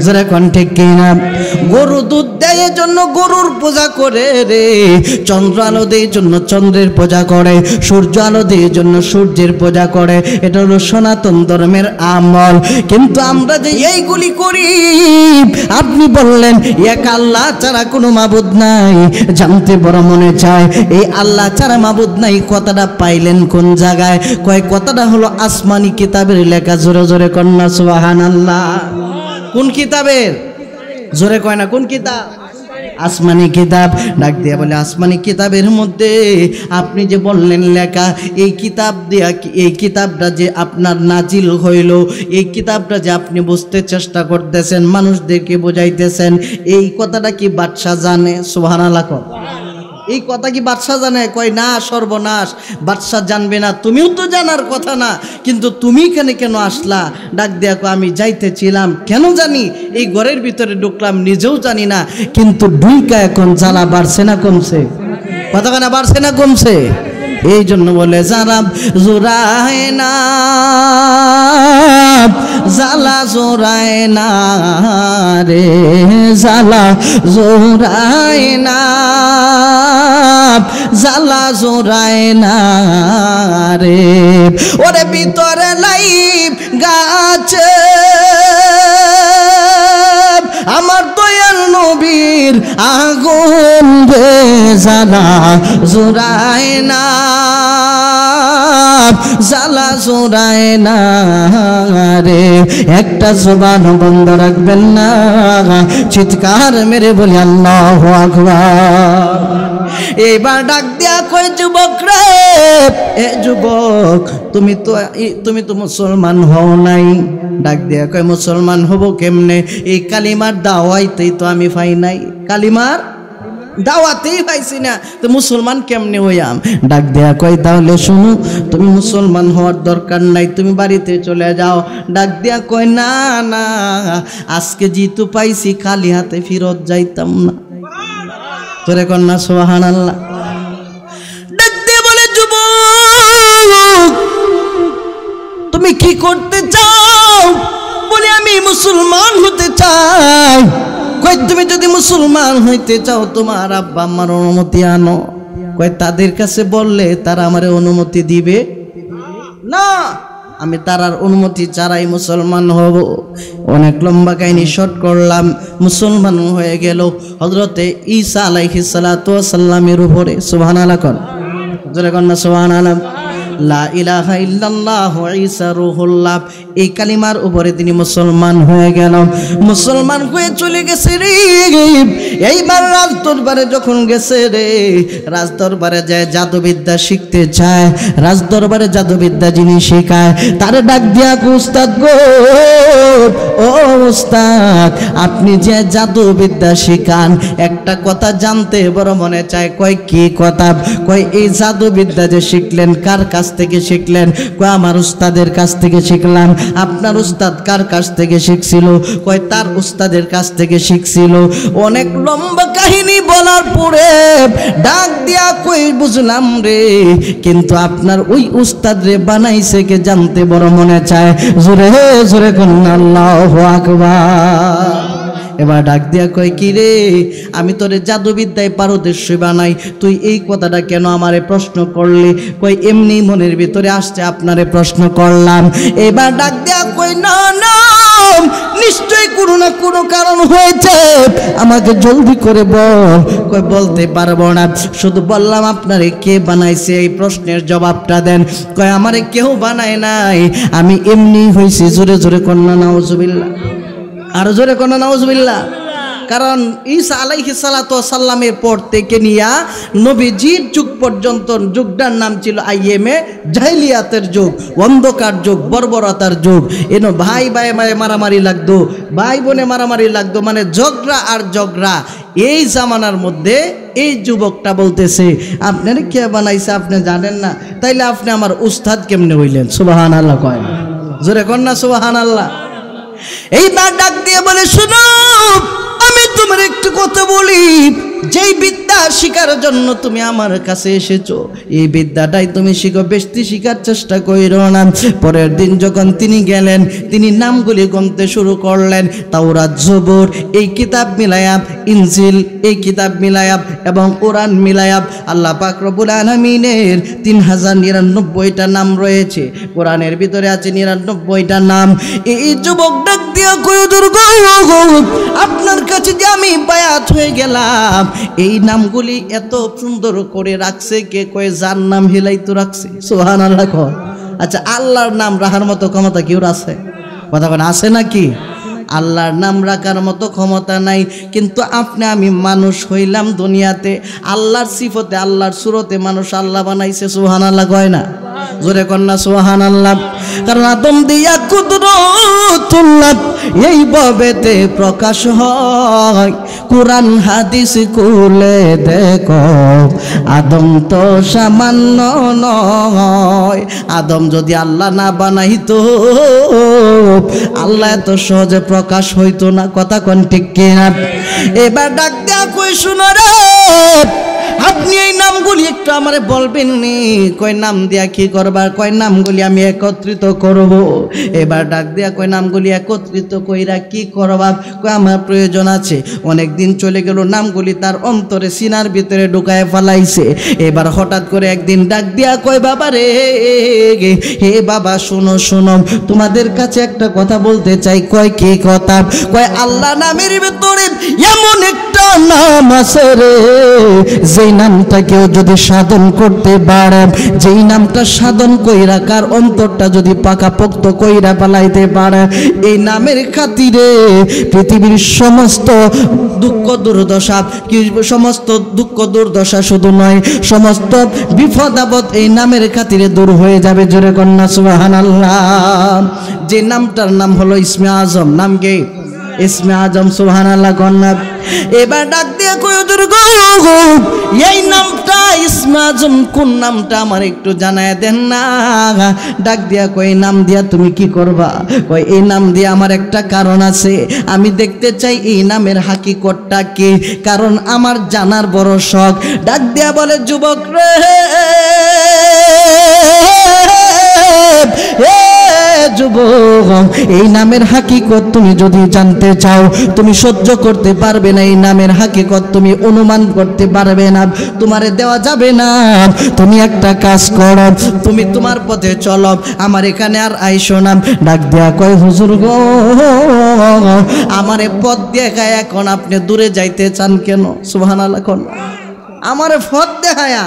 Speaker 1: যারা কোন ঠিক কিনা? গরু দুধ দেয় জন্য গরুর পূজা করে রে, চন্দ্র আলো দেয় জন্য চন্দ্রের পূজা করে, সূর্য আলো দেয় জন্য সূর্যের পূজা করে। এটা হলো সনাতন ধর্মের আমল। কিন্তু আমরা যে এইগুলি করি, আপনি বললেন এক আল্লাহ ছাড়া কোনো মাবুদ নাই। জানতে বড় মনে চায়, এই আল্লাহ ছাড়া মাবুদ নাই কথাটা পাইলেন কোন জায়গায়? কয় কথাটা হলো আসমানি কিতাবের লেখা। জোরে জোরে কন্যা সুবহানাল্লাহ। কোন কিতাবের? জোরে কয় না, কোন কিতাব? আসমানি কিতাব। ডাক দিয়া বলে, আসমানি কিতাবের মধ্যে আপনি যে বললেন লেখা, এই কিতাব দিয়া, এই কিতাবটা যে আপনার নাজিল হইল, এই কিতাবটা যে আপনি বুঝতে চেষ্টা করতেছেন, মানুষদেরকে বোঝাইতেছেন, এই কথাটা কি বাদশাহ জানে? সুবহানাল্লাহ। এই কথা কি বাদশাহ জানে? কয় না, সর্বনাশ, বাদশাহ জানবে না, তুমিও তো জানার কথা না, কিন্তু তুমি এখানে কেন আসলা? ডাক দিয়া কয়, আমি যাইতেছিলাম, কেন জানি এই ঘরের ভিতরে ঢুকলাম, নিজেও জানি না, কিন্তু ঢুইকা এখন জ্বালা বাড়ছে না কমছে? কথা কেনা বাড়ছে না কমছে? এই জন্য বলে যারা জোড়ায় না, জ্বালা জোড়ায় না রে, জ্বালা জোড়ায় না, জ্বালা জোড়ায় না রে। ওরে ভিতরে লাইব গাছে আমার দয়াল নবীর আগুন রে, জ্বালা জোড়ায় না, জ্বালা জোড়ায় না রে। একটা জবান বন্ধ রাখবেন না, চিৎকার মেরে বলি আল্লাহু আকবার। এবার ডাক দিয়া কয়, যুবক রে, এ যুবক, তুমি তো মুসলমান হও নাই। ডাক দিয়া কয়, মুসলমান হব কেমনে? এই কালিমার দাওয়াইতেই তো আমি পাই নাই, কালিমার দাওয়াতেই পাইছি না, তো মুসলমান কেমনে হইয়াম? ডাক দেয়া কয়, তাহলে শুনো, তুমি মুসলমান হওয়ার দরকার নাই, তুমি বাড়িতে চলে যাও। ডাক দেয়া কয়, না না, আজকে জিতু পাইছি, খালি হাতে ফিরত যাইতাম না। তোরে কন্যা সুবহানাল্লাহ। ডাক দিয়ে বলে, যুবক তুমি কি করতে চাও? বলে, আমি মুসলমান হতে চাই। কয়, তুমি যদি মুসলমান হইতে চাও, তোমার আব্বা আমার অনুমতি আনো। কয়, তাদের কাছে বললে তারা আমার অনুমতি দিবে না, আমি তারার অনুমতি ছাড়াই মুসলমান হব। অনেক লম্বা কাহিনী শর্ট করলাম। মুসলমান হয়ে গেল হযরতে ঈসা আলাইহিস সালাতু ওয়াস সালামের উপরে। সুবহানাল্লাহ। কোন জোরে কোন না সুবহানাল্লাহ। লা ইলাহা ইল্লাল্লাহ ঈসা রূহুল্লাহ, এই কালিমার উপরে তিনি মুসলমান হয়ে গেল। মুসলমান হয়ে চলে গেছে রে। এইবার রাজ দরবারে যখন গেছে রে, রাজ দরবারে যায় জাদুবিদ্যা শিখতে চায়। রাজ দরবারে জাদুবিদ্যা যিনি শেখায়, তারে ডাক দিয়া, উস্তাদ গো, ও উস্তাদ, আপনি যে জাদুবিদ্যা শেখান, একটা কথা জানতে বড় মনে চায়। কয়, কি কথা? কয়, এই জাদুবিদ্যা যে শিখলেন, কার কাছ থেকে শিখলেন? কয়, আমার উস্তাদের কাছ থেকে শিখলাম। আপনার উস্তাদ কার কাছ থেকে শিখছিল? কয়, তার উস্তাদের কাছ থেকে শিখছিল। অনেক লম্বা কাহিনী বলার পরে ডাক দিয়া কই, বুঝলাম রে, কিন্তু আপনার ওই উস্তাদ রে বানাইছে কে জানতে বড় মনে চায়। জোরে জোরে কোন আল্লাহু আকবার। এবার ডাক দিয়া কয় কি রে, আমি তোরে জাদুবিদ্যায় পারদর্শী বানাই, তুই এই কথাটা কেন আমারে প্রশ্ন করলি? কই এমনি মনের ভিতরে আসছে আপনারে প্রশ্ন করলাম। এবার ডাক দিয়া কই না না, নিশ্চয়ই কোনো না কোনো কারণ হয়েছে, আমাকে জলদি করে বল। কই বলতে পারবো না, শুধু বললাম আপনারে কে বানাইছে এই প্রশ্নের জবাবটা দেন। কয় আমারে কেউ বানায় নাই, আমি এমনি হইছি। জোরে জোরে কন্যা নাউজুবিল্লাহ, আর জোরে কন্যা নাউজুবিল্লাহ। কারণ ঈসা আলাইহিস সালাতু ওয়াস সালামের পর থেকে নিয়া নবীজির যুগ পর্যন্ত যুগটার নাম ছিল আইএমএ জাহিলিয়াতের যুগ, অন্ধকার যুগ, বর্বরতার যুগ। এনো ভাই ভাই মারামারি লাগতো, ভাই বোনে মারামারি লাগতো, মানে ঝগড়া আর ঝগড়া। এই জামানার মধ্যে এই যুবকটা বলতেছে আপনারে কে বানাইছে আপনি জানেন না, তাইলে আপনি আমার উস্তাদ কেমনে হইলেন? সুবহানাল্লাহ কয় না, জোরে কন্যা সুবহানাল্লাহ। এইবার ডাক দিয়ে বলে শুনো, আমি তোমার একটু কথা বলি, যেই বিদ্যা শিখার জন্য তুমি আমার কাছে এসেছো, এই বিদ্যাটাই তুমি শিখো, বেশি শিখার চেষ্টা করো না। পরের দিন যখন তিনি গেলেন, তিনি নামগুলি গুনতে শুরু করলেন। তাওরাত, জবুর এই কিতাব মিলায়াব, ইনজিল এই কিতাব মিলায়াব এবং কোরআন মিলায়াব আল্লাহ পাক রব্বুল আলামিনের 3099টা নাম রয়েছে। কোরআনের ভিতরে আছে 99টা নাম। এই যুবক ডাক দিয়া কয় দুর্গ, আপনার কাছে যে আমি বায়াত হয়ে গেলাম, এই নামগুলি এত সুন্দর করে রাখছে কে? কয়ে যার নাম হিলাইতো রাখছে। সুবহানাল্লাহ কয়। আচ্ছা, আল্লাহর নাম রাখার মতো ক্ষমতা কেউ আছে? কথা বলেন, আছে নাকি? আল্লাহর নাম রাখার মতো ক্ষমতা নাই। কিন্তু আপনি আমি মানুষ হইলাম দুনিয়াতে, আল্লাহর সিফতে আল্লাহর সুরতে মানুষ আল্লাহ বানাইছে। সুবহানাল্লাহ কয় না? জোরে কন্যা সুবহানাল্লাহ। কারণ আদম দিয়া কুদরতুল্লাহ এই ভাবেতে প্রকাশ হয়। কোরআন হাদিস খুলে দেখো, আদম তো সামান্য নয়। আদম যদি আল্লাহ না বানাইতো, আল্লাহ এত সহজে প্রকাশ হইতো না। কথা কোন ঠিক কিনা? এবার ডাক দেয়া কই শুনো রে, আপনি এই নামগুলি একটু আমারে বলবেন নি? কয় নাম দিয়া কি করবার? কয় নামগুলি আমি একত্রিত করব। এবার ডাক দিয়া কয় নামগুলি একত্রিত কইরা কি করবা? কয় আমার প্রয়োজন আছে। অনেক দিন চলে গেল, নামগুলি তার অন্তরে সিনার ভিতরে ঢুকায় ফেলাইছে। এবার হঠাৎ করে একদিন ডাক দিয়া কয় বাবা রে, হে বাবা শোনো শোনো, তোমাদের কাছে একটা কথা বলতে চাই। কয় কি কথা? কয় আল্লাহ নামের ভিতরে এমন একটা নাম আছে রে, যেই নামটা কেউ যদি সাধন করতে পারে, যেই নামটা সাধন কইরা কার অন্তরটা যদি পাকাপোক্ত কইরা পালাইতে পারে, এই নামের খাতিরে পৃথিবীর সমস্ত দুঃখ দুর্দশা, কি সমস্ত দুঃখ দুর্দশা শুধু নয়, সমস্ত বিপদ আপদ এই নামের খাতিরে দূর হয়ে যাবে। জোরে কন্যা সুবহানাল্লাহ। যে নামটার নাম হলো ইসমে আজম। নাম কি? ইসমে আজম। সুবহানাল্লাহ কন্যা। এবার ডাক দিয়ে কই দুর্গ, এই নামটা ইসমে আজম কোন নামটা আমার একটু জানায় দেন না। ডাক দিয়া কই নাম দিয়া তুমি কি করবা? কই এই নাম দিয়া আমার একটা কারণ আছে, আমি দেখতে চাই এই নামের হাকিকতটা কি, কারণ আমার জানার বড় শখ। ডাক দিয়া বলে যুবক রে, যুবক, এই নামের হাকিকত তুমি যদি জানতে চাও, তুমি সহ্য করতে পারবে না। এই নামের হাকিকত তুমি অনুমান করতে পারবে না, তোমারে দেওয়া যাবে না। তুমি একটা কাজ করো, তুমি তোমার পথে চলো, আমার এখানে আর আইসো না। ডাক দেয়া কয় হুজুর গো, আমারে পথ দেখায় এখন আপনি দূরে যাইতে চান কেন? সুবহানাল্লাহ কোন আমারে পথ দেখায়া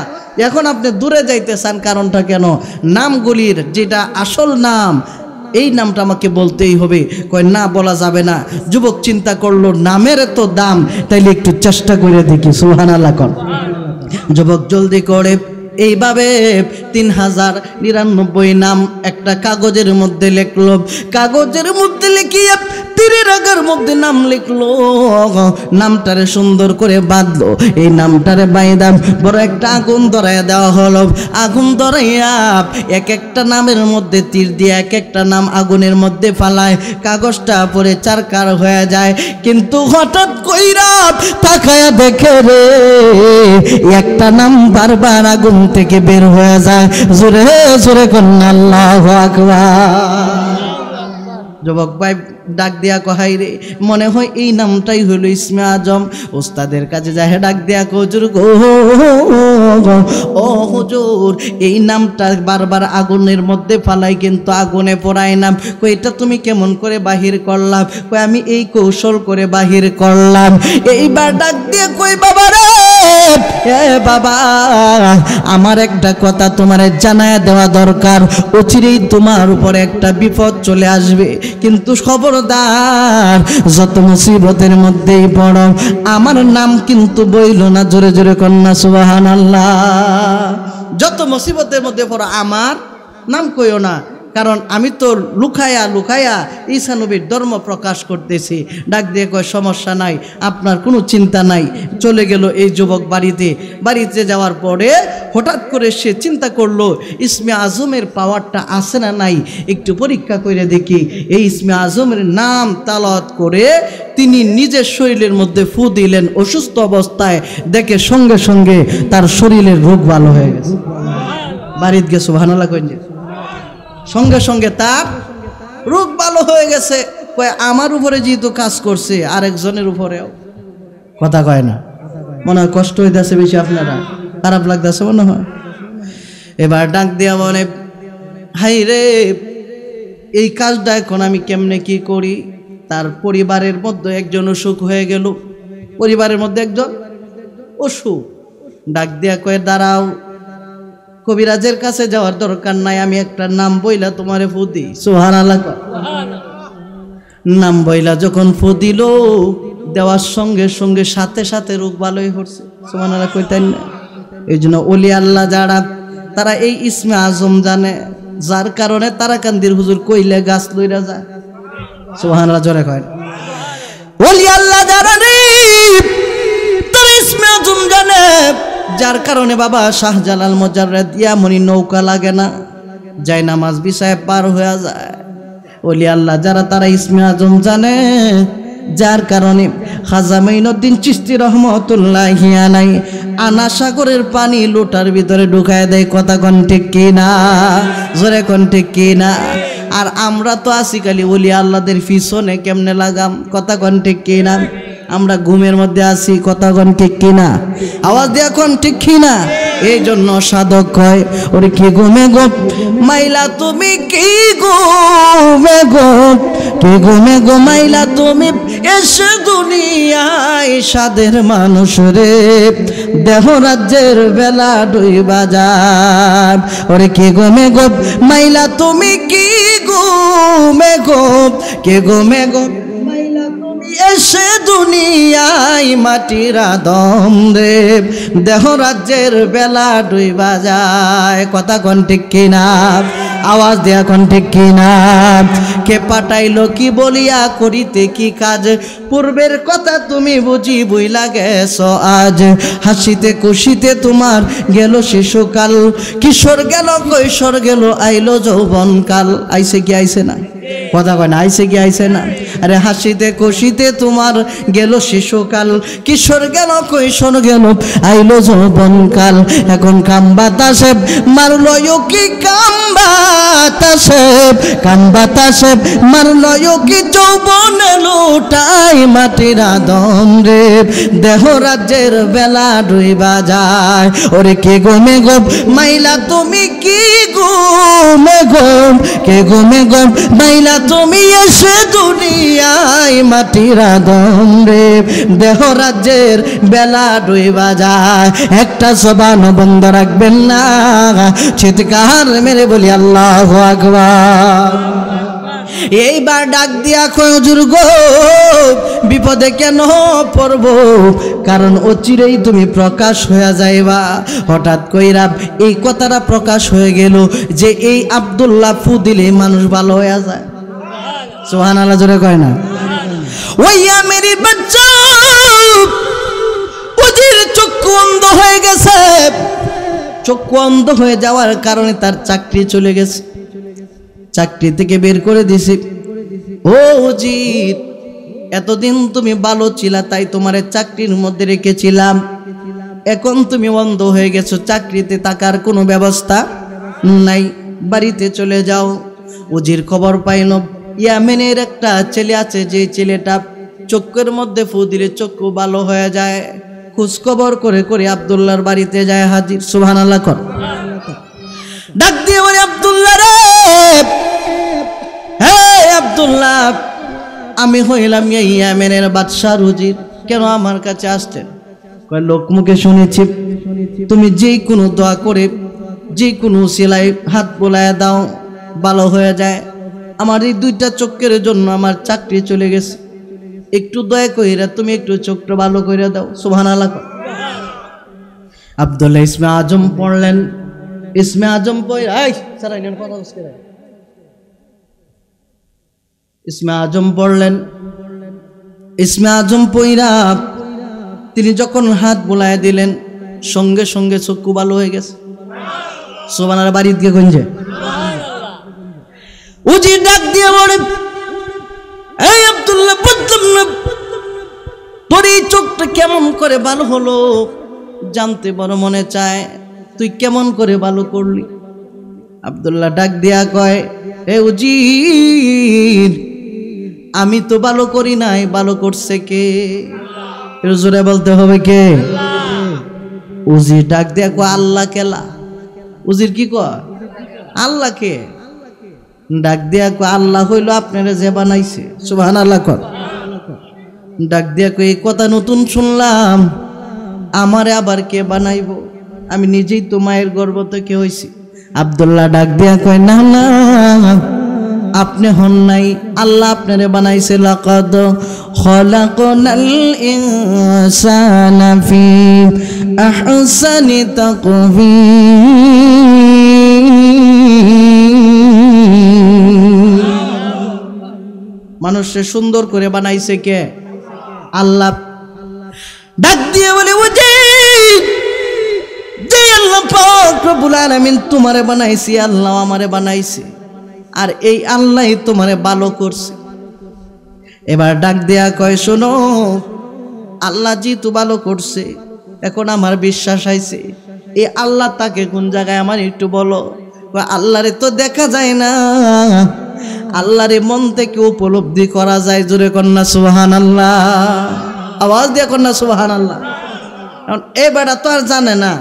Speaker 1: এখন আপনি দূরে যাইতে চান, কারণটা কেন? নামগুলির যেটা আসল নাম, এই নামটা আমাকে বলতেই হবে। কয় না, বলা যাবে না। যুবক চিন্তা করলো নামের এত দাম, তাইলে একটু চেষ্টা করে দেখি। সুবহানাল্লাহ কোন। যুবক জলদি করে এইভাবে 3099 নাম একটা কাগজের মধ্যে লিখলো। কাগজের মধ্যে লিখিয়ে তীরের আগার মধ্যে নাম লিখলো, নামটারে সুন্দর করে বাঁধলো। এই নামটারে বাইদাম বড় একটা আগুন ধরাইয়া দেওয়া হলো। আগুন ধরাইয়া এক একটা নামের মধ্যে তীর দিয়ে এক একটা নাম আগুনের মধ্যে ফালায়। কাগজটা পরে চারকার হয়ে যায়, কিন্তু হঠাৎ কইরা তাকায়া দেখে রে, একটা নাম বারবার আগুন থেকে বের হয়ে যায়। জোরে জোরে কন্যা আল্লাহু আকবার। যুবক ভাই ডাক দিয়া কহাই রে, মনে হয় এই নামটাই হলো ইসমে আজম। ওস্তাদের কাছে যায় ডাক দিয়া হুজুর গো, ও হুজুর এই নামটা বারবার আগুনের মধ্যে ফালাই কিন্তু আগুনে পোড়ায় না। কই এটা তুমি কেমন করে বাহির করলাম? কই আমি এই কৌশল করে বাহির করলাম। এইবার ডাক দিয়ে কই বাবা রে, এ বাবা আমার একটা কথা তোমার জানায় দেওয়া দরকার, অচিরেই তোমার উপরে একটা বিপদ চলে আসবে, কিন্তু খবরদার যত মুসিবতের মধ্যেই পড়ো আমার নাম কিন্তু বইল না। জোরে জোরে কন্যা সুবহানাল্লাহ। যত মুসিবতের মধ্যে পড়ো আমার নাম কইও না, কারণ আমি তো লুকায়া লুকায়া ঈসা নবীর ধর্ম প্রকাশ করতেছি। ডাক দিয়ে কয় সমস্যা নাই, আপনার কোনো চিন্তা নাই। চলে গেল এই যুবক বাড়িতে যাওয়ার পরে হঠাৎ করে সে চিন্তা করলো ইসমে আজমের পাওয়ারটা আছে না নাই, একটু পরীক্ষা করে দেখি। এই ইসমে আজমের নাম তালাওয়াত করে তিনি নিজের শরীরের মধ্যে ফু দিলেন অসুস্থ অবস্থায়, দেখে সঙ্গে সঙ্গে তার শরীরের রোগ ভালো হয়ে গেছে। বাড়িতে গিয়ে সুবহানাল্লাহ কইন, সঙ্গে সঙ্গে তার রোগ ভালো হয়ে গেছে। কয় আমার উপরে যেহেতু কাজ করছে আরেকজনের উপরেও। কথা কয় না, মনে হয় কষ্ট হইতেছে বেশি, আপনারা খারাপ লাগতেছে মনে হয়। এবার ডাক দিয়া বলে, হাই রে এই কাজটা এখন আমি কেমনে কি করি? তার পরিবারের মধ্যে একজন অসুখ হয়ে গেল, পরিবারের মধ্যে একজন অসুখ। ডাক দিয়া কয়ে দাঁড়াও, কবিরাজের কাছে যাওয়ার দরকার নাই, আমি একটা নাম বইলা তোমারে ফু দিই। সুবহানাল্লাহ। নাম বইলা যখন ফু দিল, দেওয়ার সঙ্গে সঙ্গে সাথে সাথে রোগ ভালোই হচ্ছে। সুবহানাল্লাহ কইতেন না? এই জন্য ওলি আল্লাহ যারা তারা এই ইসমে আজম জানে, যার কারণে তারাকান্দির হুজুর কইলে গাছ লইরা যায়। সুবহানাল্লাহ জোরে কয়। ওলি আল্লাহ যারা রে তারা ইসমে আজম জানে, যার কারণে বাবা শাহজালাল মুজাররদ ইয়ামনি নৌকা লাগে না, যায় নামাজ বিছায় পার হয়ে যায়। ওলি আল্লাহ যারা তারা ইসমে আজম জানে, যার কারণে খাজা মাইনুদ্দিন চিশতি রহমতুল্লাহি আলাইহি আনা সাগরের পানি লোটার ভিতরে ঢুকায় দেয়। কথা কোন ঠিক কিনা? জোরে কোন ঠিক কিনা? আর আমরা তো আসি খালি ওলি আল্লাহদের পিছনে কেমনে লাগাম। কথা কোন ঠিক কিনা? আমরা ঘুমের মধ্যে আছি। কথা কোন ঠিক কিনা? আওয়াজ দিয়ে কোন ঠিক কিনা? এই জন্য সাধক কয়, ওরে কি ঘুমে গো মাইলা তুমি, কি ঘুমে গো, কি ঘুমে গো মাইলা তুমি এসে দুনিয়ায় সাদের মানুষ রে, দেহ রাজ্যের বেলা ডুইবা যায়। ওরে কি ঘুমে গো মাইলা তুমি, কি ঘুমে গো, কে ঘুমে গো মাইলা তুমি এসে দুনিয়ায় মাটির আদম রে, দেহ রাজ্যের বেলা ডুইবা যায়। কথা কোন ঠিক কিনা? আওয়াজ দেয়া কোন ঠিক কিনা? কে পাঠাইলো কি বলিয়া করিতে কি কাজ, পূর্বের কথা তুমি বুঝি বইলা গেছো আজ। হাসিতে খুশিতে তোমার গেল শিশুকাল, কিশোর গেল কৈশোর গেল আইলো যৌবন কাল। আইছে কি আইছে না? কথা কয় না, আইছে কি আইছে না? আরে হাসিতে খুশিতে তোমার গেল শিশুকাল, কিশোর গেল কৈশোর গেল আইলো যৌবন কাল। এখন কাম বাতাসে মারলো কি, কাম বাতাসে, কাম বাতাসে মারলো কি যৌবনে লুটাই মাটির আদম রে, দেহ রাজ্যের বেলা ডুইবা যায়। ওরে কে ঘুমে গো মাইলা তুমি, কি ঘুমে গো, কে ঘুমে গো মাইলা তুমি এসে দুনিয়ায় মাটির আদম রে, দেহ রাজ্যের বেলা ডুইবা যায়। একটা জবান বন্ধ রাখবেন না, চিৎকার মেরে বলি আল্লাহু আকবার। এইবার ডাক দিয়া কয়, হুজুর গো বিপদে কেন পড়ব, কারণ অচিরেই তুমি প্রকাশ হয়ে যাইবা। হঠাৎ কইরা এই কথাটা প্রকাশ হয়ে গেল যে এই আব্দুল্লাহ ফু দিলে মানুষ ভালো হয়ে যায়। সুবহানাল্লাহ জোরে কয় না? ওইয়া মেরি বাচ্চা ওজির চক্ষু অন্ধ হয়ে গেছে। চক্ষু অন্ধ হয়ে যাওয়ার কারণে তার চাকরি চলে গেছে, চাকরি থেকে বের করে দিছে। ও উজির, এতদিন তুমি ভালো ছিলা তাই তোমারে চাকরির মধ্যে রেখেছিলাম, এখন তুমি অন্ধ হয়ে গেছো, চাকরিতে থাকার কোনো ব্যবস্থা নাই, বাড়িতে চলে যাও। উজির খবর পাইল ইয়ামেনের একটা ছেলে আছে, যে ছেলেটা চক্ষুর মধ্যে ফু দিলে চক্ষু ভালো হয়ে যায়। খোঁজখবর করে করে আব্দুল্লাহর বাড়িতে যায় হাজির। সুবহানাল্লাহ কর। ডাক দিয়ে বলে, আব্দুল্লাহ রে, হে আব্দুল্লাহ, আমি হইলাম এই ইয়ামেনের বাদশাহ রুজির, কেন আমার কাছে আসছেন? কয়, লোকমুখে শুনেছি তুমি যে কোনো দোয়া করে যে কোনো সেলাই হাত বোলায় দাও, ভালো হয়ে যায়। আমার এই দুইটা চোখের জন্য আমার চাকরি চলে গেছে, একটু দয়া কইরা তুমি একটু চোখটা ভালো করে দাও। সুবহানাল্লাহ। আব্দুল্লাহ ইসমে আজম পড়লেন। ইসমে আজম ইসমে আজম পড়লেন। ইসমে আজম পইরা তিনি যখন হাত বোলায় দিলেন, সঙ্গে সঙ্গে চক্ষু ভালো হয়ে গেছে। সুবহানাল্লাহ। বাড়িতে গিয়ে গঞ্জে উজি ডাক দিয়ে বলে, এই আব্দুল্লাহ, বুঝলাম না তোর এই চোখটা কেমন করে ভালো হলো, জানতে বড় মনে চায়, তুই কেমন করে ভালো করলি? আব্দুল্লাহ ডাক দিয়া কয়, এ উজির, আমি তো ভালো করি নাই, ভালো করছে কে? জোরে বলতে হবে কে? উজির ডাক দিয়া কয়, আল্লাহ। কেলা? উজির কি কয়? আল্লাহকে ডাক দিয়া কয়, আল্লাহ হইল আপনারা যে বানাইছে। সুবহানাল্লাহ কর। ডাক দিয়া কয়, এই কথা নতুন শুনলাম, আমারে আবার কে বানাইব? আমি নিজেই তো মায়ের গর্ভ থেকে হইছি। আব্দুল্লাহ ডাক দিয়া কয়, না না, আপনি হন নাই, আল্লাহ আপনারে বানাইছে। লাকাদ খলাকনাল ইনসানা ফি আহসানি তাকওয়িম। মানুষকে সুন্দর করে বানাইছে কে? আল্লাহ। ডাক দিয়ে বলে, যে আল্লাহ পাক রব্বুল আলামিন তোমারে বানাইছে, আল্লাহ আমারে বানাইছে, আর এই আল্লাহই তোমারে ভালো করছে। এবার ডাক দেয়া কয়, শোনো, আল্লাহ যেহেতু ভালো করছে, এখন আমার বিশ্বাস আইছে, এই আল্লাহ তাকে কোন জায়গায় আমার একটু বলো। আল্লাহরে তো দেখা যায় না, আল্লাহরে মন থেকে উপলব্ধি করা যায়। জোরে কন্যা সুবহানাল্লাহ, আওয়াজ দিয়ে কন্যা সুবহানাল্লাহ। কারণ এ বেটা তো আর জানে না,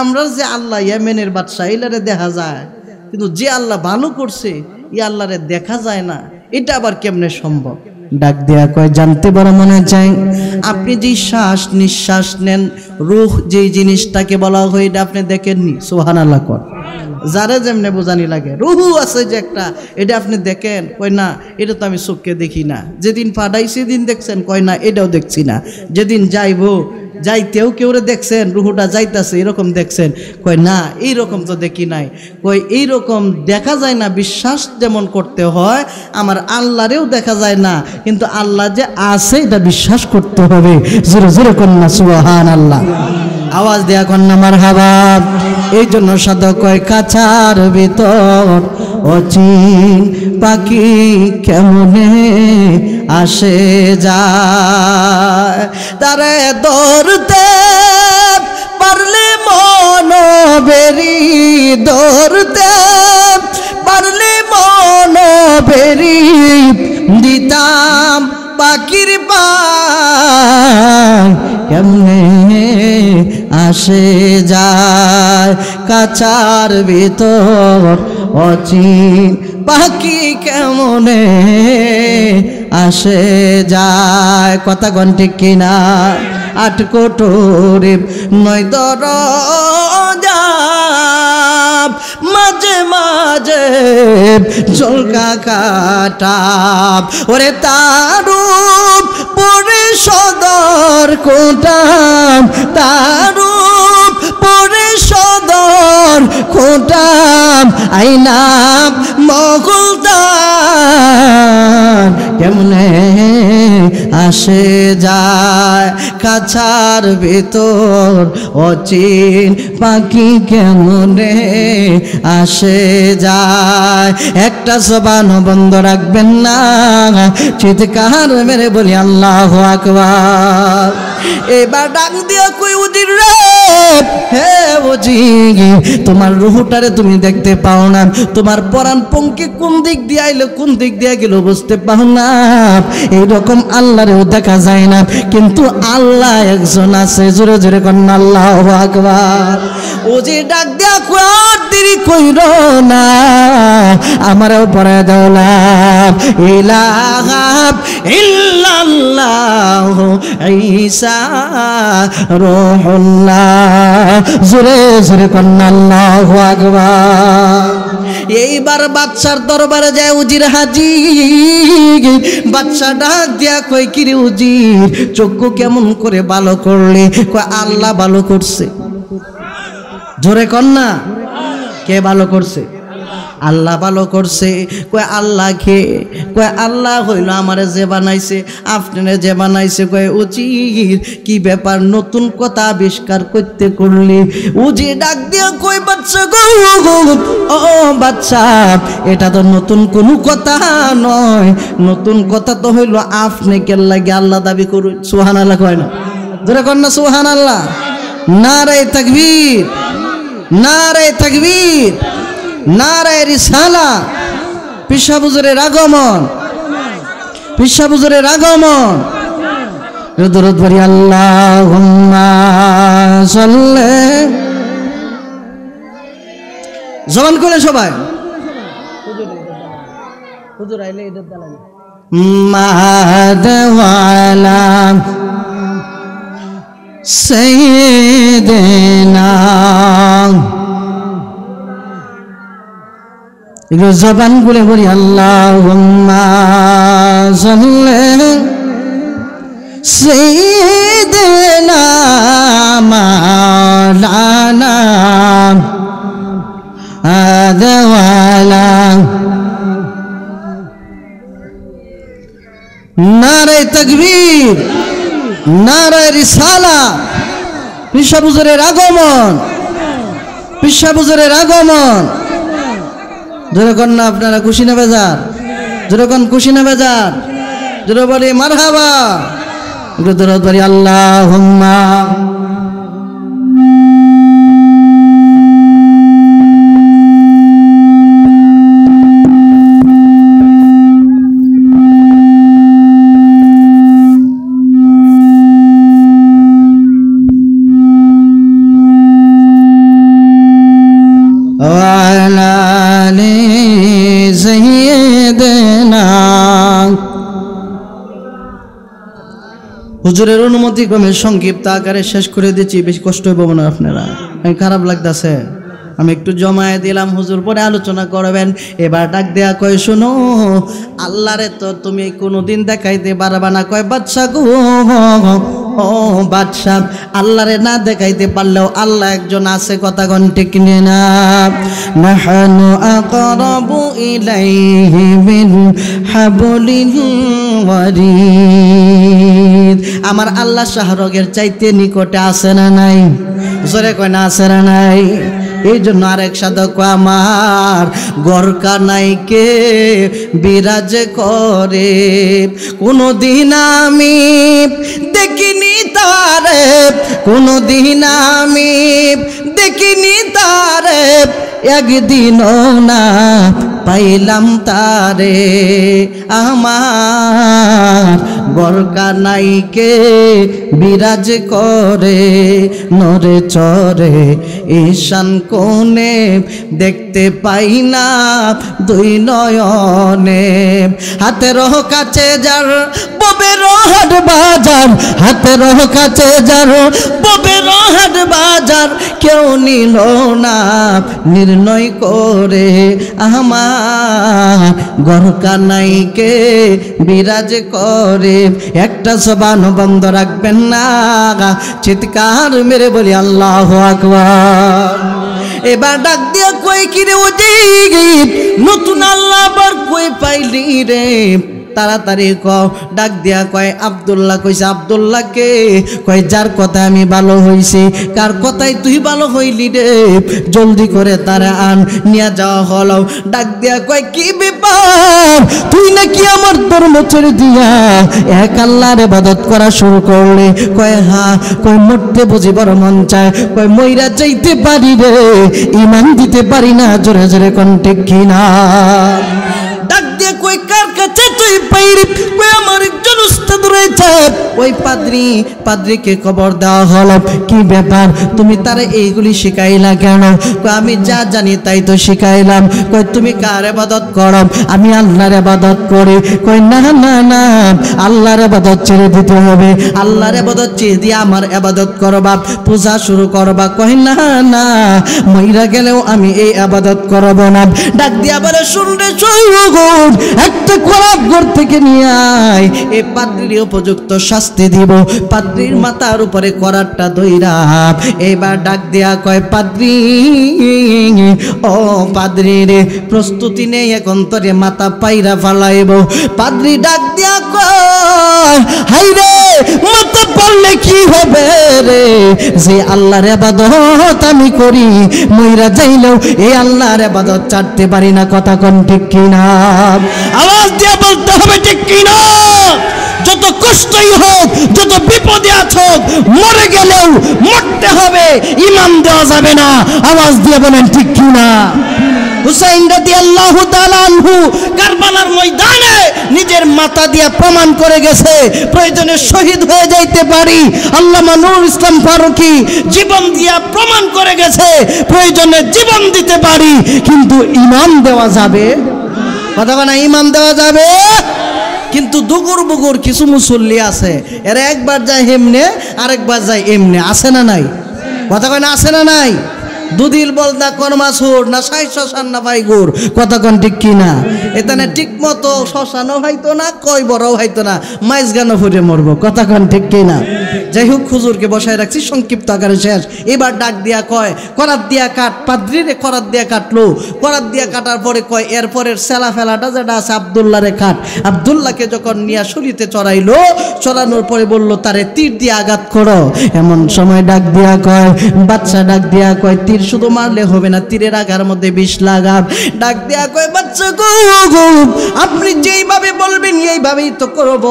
Speaker 1: আমরা যে আল্লাহ ইয়ামেনের বাদশাহ, এলারে দেখা যায়, কিন্তু যে আল্লাহ ভালো করছে এই আল্লাহরে দেখা যায় না, এটা আবার কেমনে সম্ভব? ডাক দেয়া কয়, জানতে বড় মনে চাই, আপনি যে শ্বাস নিঃশ্বাস নেন, রূহ যেই জিনিসটাকে বলা হয়, এটা আপনি দেখেননি? সুবহানাল্লাহ কর। যারা যেমনে বোঝানি লাগে, রুহু আছে যে একটা, এটা আপনি দেখেন? কয় না, এটা তো আমি চোখকে দেখি না। যেদিন পাঠাই সেদিন দেখছেন? কয় না, এটাও দেখছি না। যেদিন যাইবো যাইতেও কেউরে দেখছেন, রুহুটা যাইতাছে, এরকম দেখছেন? কয় না, এইরকম তো দেখি নাই। কয় এইরকম দেখা যায় না, বিশ্বাস যেমন করতে হয়, আমার আল্লাহরেও দেখা যায় না, কিন্তু আল্লাহ যে আছে এটা বিশ্বাস করতে হবে। জোরে জোরে কন্যা সুবহানাল্লাহ, আওয়াজ দেয়া কন্যা মারহাবা। এই জন্য সাধক কয়, কাছার ভিতর অচিন পাখি কেমনে আসে যায়, তারে ধরতে পারলে মন বেরি, ধরতে পারলে মন বেরি, দিতাম পাখির পায় কেমনে আসে যায়, কাছার ভিতর অচিন পাখি কেমনে আসে যায়। কথা গন্টি কিনা? 8 কোটরে 9 দরজা, মাঝে মাঝে ঝলকা কাটা, ওরে তারুপ পরে সদর কোটাম, তারুপ পরে সদর কোটাম, আইনা মকুলদার কেমনে আসে যায়, কাছার ভিতর অচিন পাখি কেমনে আসে যায়। একটা জবান বন্ধ রাখবেন না, চিৎকার মেরে বলি আল্লাহু আকবার। এবার ডাক দিয়া কই উজির রে, হে উজির, তোমার রুহটারে তুমি দেখতে পাও না, তোমার পরাণ পঙ্কে কোন দিক দিয়ে আইলো কোন দিক দিয়ে গেল বুঝতে পাও না, এইরকম আল্লাহরেও দেখা যায় না, কিন্তু আল্লাহ একজন আছে। জোরে জোরে কন্যা আল্লাহু আকবার। উজির ডাক দিয়া কই আর দেরি কইরো না, আমারও পড়ে দাও লা ইলাহা ইল্লাল্লাহু ঈসা রূহুল্লাহ। জোরে জোরে কন্যা আল্লাহু আকবার। এইবার বাদশার দরবারে যায় উজির হাজির। বাদশা ডাক দিয়া কই কিরে উজির, চক্ষু কেমন করে ভালো করলে? কই আল্লাহ ভালো করছে। জোরে কন্যা, কে ভালো করছে? আল্লাহ ভালো করছে। কয় আল্লাহ কে? কয় আল্লাহ হইল আমারে যে বানাইছে, আপনারে যে বানাইছে। কয় উজির কি ব্যাপার, নতুন কথা আবিষ্কার করতে করলি? উজির ডাক দিয়া কই বাচ্চা গো, ও বাচ্চা, এটা তো নতুন কোনো কথা নয়, নতুন কথা তো হইল আপনি কেন লাগে আল্লাহ দাবি করুন। সুবহানাল্লাহ কয় না? ধরে কর না সুবহানাল্লাহ। নারে তাকবীর, নারে তাকবীর, নারায়ে রিসালা। পিসা হুজুরের আগমন, পিসা হুজুরের আগমন। দরুদ পড়ি আল্লাহুম্মা সাল্লি, জবান করে সবাই হুজুর আইলে এটা দালান মাহাদাওয়ালা সাইয়্যিদিনা। এগুলো জবান বলে বলি আল্লাহুম্মা সাল্লি সাইয়্যিদিনা মাওলানা আদাওয়ালা। নারে তাকবীর, নারে রিসালা। পিসা হুজুরের আগমন, পিসা হুজুরের আগমন। যেরকম না আপনারা খুশি না বেজার? যেরকম খুশি না বেজার? যেরকম বলি মারহাবা। দরুদ পড়ি আল্লাহুম্মা হুজুরের অনুমতি ক্রমে সংক্ষিপ্ত আকারে শেষ করে দিচ্ছি, বেশি কষ্ট হইব না আপনারা, আমি খারাপ লাগতেছে, আমি একটু জমায়ে দিলাম, হুজুর পরে আলোচনা করবেন। এবার ডাক দেয়া কয় শোনো, আল্লাহরে তো তুমি কোনোদিন দেখাইতে পারবা না। কয় বাদশা গো, ও বাদশা, আল্লাহরে না দেখাইতে পারলেও আল্লাহ একজন আছে, কথা কোন ঠিক না? নাহানু আকরাবু ইলাইহি মিন হাবলিল ওয়ারিদ। আমার আল্লাহ শাহরগের চাইতে নিকটে আছে না নাই? জোরে কয় না আছে না নাই? এই জন্য আরেক সাধক আমার গরকা নাইকে বিরাজ করে, কোনদিন আমি দেখিনি তারে, কোনদিন আমি দেখিনি তারে, একদিনও না পাইলাম তারে। আমার গরকা নাইকে বিরাজ করে, নরে চরে ঈশান কোণে, দেখতে পাই না দুই নয়নে। হাতের কাছে যার ববের হাট বাজার, হাতের কাছে যার ববের হাট বাজার, কেউ নিল না নির্ণয় করে। আমার গরকা নাইকে বিরাজ করে। একটা জবান বন্ধ রাখবেন না, চিৎকার মেরে বলি আল্লাহু আকবার। এবার ডাক দিয়া কই কিরে ওদিক, নতুন আল্লাহ আবার কই পাইলি রে? তাড়াতাড়ি কও। ডাক দিয়া কয় আব্দুল্লাহ। কইছে আব্দুল্লাহকে? কয় যার কথা আমি ভালো হইছি। কার কথাই তুই ভালো হইলি রে? জলদি করে তারা আন, নিয়ে যাওয়া হলো। ডাক দিয়া কয় কি ব্যাপার, তুই নাকি আমার ধর্ম ছেড়ে দিয়া এক আল্লাহর ইবাদত করা শুরু করলি? কয় হ্যাঁ। কয় মরতে বুঝি বড় মন চায়? কয় মইরা যাইতে পারি রে, ঈমান দিতে পারি না। জোরে জোরে কোন ঠিক কিনা? ডাক দিয়ে কই কার কাছে তুই পাইরি? কই আমার একজন উস্তাদ রয়েছে। ওই পাদ্রীকে খবর দেওয়া হলো। কি ব্যাপার, তুমি তারে এইগুলি শিখাইলা কেন? কই আমি যা জানি তাই তো শিখাইলাম। কই তুমি কার ইবাদত করো? আমি আল্লাহর ইবাদত করি। কই না না না, আল্লাহর ইবাদত ছেড়ে দিতে হবে। আল্লাহর ইবাদত ছেড়ে দিয়ে আমার ইবাদত করবা, পূজা শুরু করবা। কই না না, মইরা গেলেও আমি এই ইবাদত করব না। ডাক দিয়া বলে শুনরে সৈয়দ, একটা কোরআন ঘর থেকে নিয়ে আয়, এই পাদ্রীর উপযুক্ত শাস্তি দিব। পাদ্রীর মাথার উপরে করারটা দইরা এবার ডাক দিয়া কয় পাদ্রী, ও পাদ্রী রে, প্রস্তুতি নেই, এখন তোরে মাথা পাইরা ফালাইব। পাদ্রী ডাক দিয়া কয় হাই রে, মাথা পারলে কি হবে রে? যে আল্লাহর ইবাদত আমি করি, মইরা যাইলেও এই আল্লাহর ইবাদত ছাড়তে পারি না। কথা কোন ঠিক কিনা? আওয়াজ দিয়ে বলতে হবে ঠিক কিনা? যত কষ্টই হোক, যত বিপদে আছো, মরে গেলেও মরতে হবে, ঈমান দেওয়া যাবে না। আওয়াজ দিয়ে বলেন ঠিক কিনা? হুসাইন রাদিয়াল্লাহু তাআলা আনহু কারবালার ময়দানে নিজের মাথা দিয়ে প্রমাণ করে গেছে, প্রয়োজনে শহীদ হয়ে যাইতে পারি। আল্লামা নূরুল ইসলাম ফারুকী জীবন দিয়া প্রমাণ করে গেছে, প্রয়োজনে জীবন দিতে পারি, কিন্তু ঈমান দেওয়া যাবে। কথা বলে ঈমান দেওয়া যাবে। কিন্তু দুগুর বুগুর কিছু মুসল্লি আছে, এরা একবার যায় হেমনে, আরেকবার যায় এমনে। আছে না নাই? কথা কয় না, আছে না নাই? দুদিল বলদা কর্মাসুর না সাই শ্মশান না ভাই গুড়। কথা কোন ঠিক কিনা? এখানে ঠিক মতো শ্মশানও হয়তো না, কই বড়ও হয়তো না, মাইজ গানও ফুটে মরবো। কথা কোন ঠিক কিনা? যাই হোক, হুজুরকে বসায় রাখছি, সংক্ষিপ্ত আকারে শেষ। এবার ডাক দিয়া কয় করাত দিয়া কাট। পাদ্রীরে করাত দিয়া কাটলো। করাত দিয়া কাটার পরে কয় এরপরের সেলা ফেলাটা যেটা আছে আব্দুল্লাহ রে কাট। আব্দুল্লাহকে যখন নিয়া শরীতে চড়াইলো, চড়ানোর পরে বললো তারে তীর দিয়ে আঘাত করো। এমন সময় ডাক দিয়া কয়, বাচ্চা ডাক দিয়া কয় তীর শুধু মারলে হবে না, তীরের আঘার মধ্যে বিষ লাগাব। ডাক দিয়া কয় বাচ্চা গো, আপনি যেইভাবে বলবেন এইভাবেই তো করব।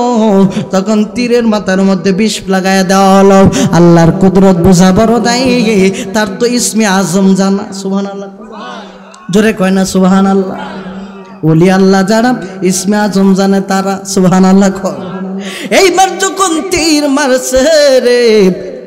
Speaker 1: তখন তীরের মাথার মধ্যে বিষ লাগায় দেওয়া হলো। আল্লাহর কুদরত বোঝা বড় দায়, তার তো ইসমে আজম জানা। সুবহানাল্লাহ, জোরে কয় না সুবহানাল্লাহ। ওলি আল্লাহ যারা ইসমে আজম জানে তারা সুবহানাল্লাহ কয়। এইবার যখন তীর মারছে রে,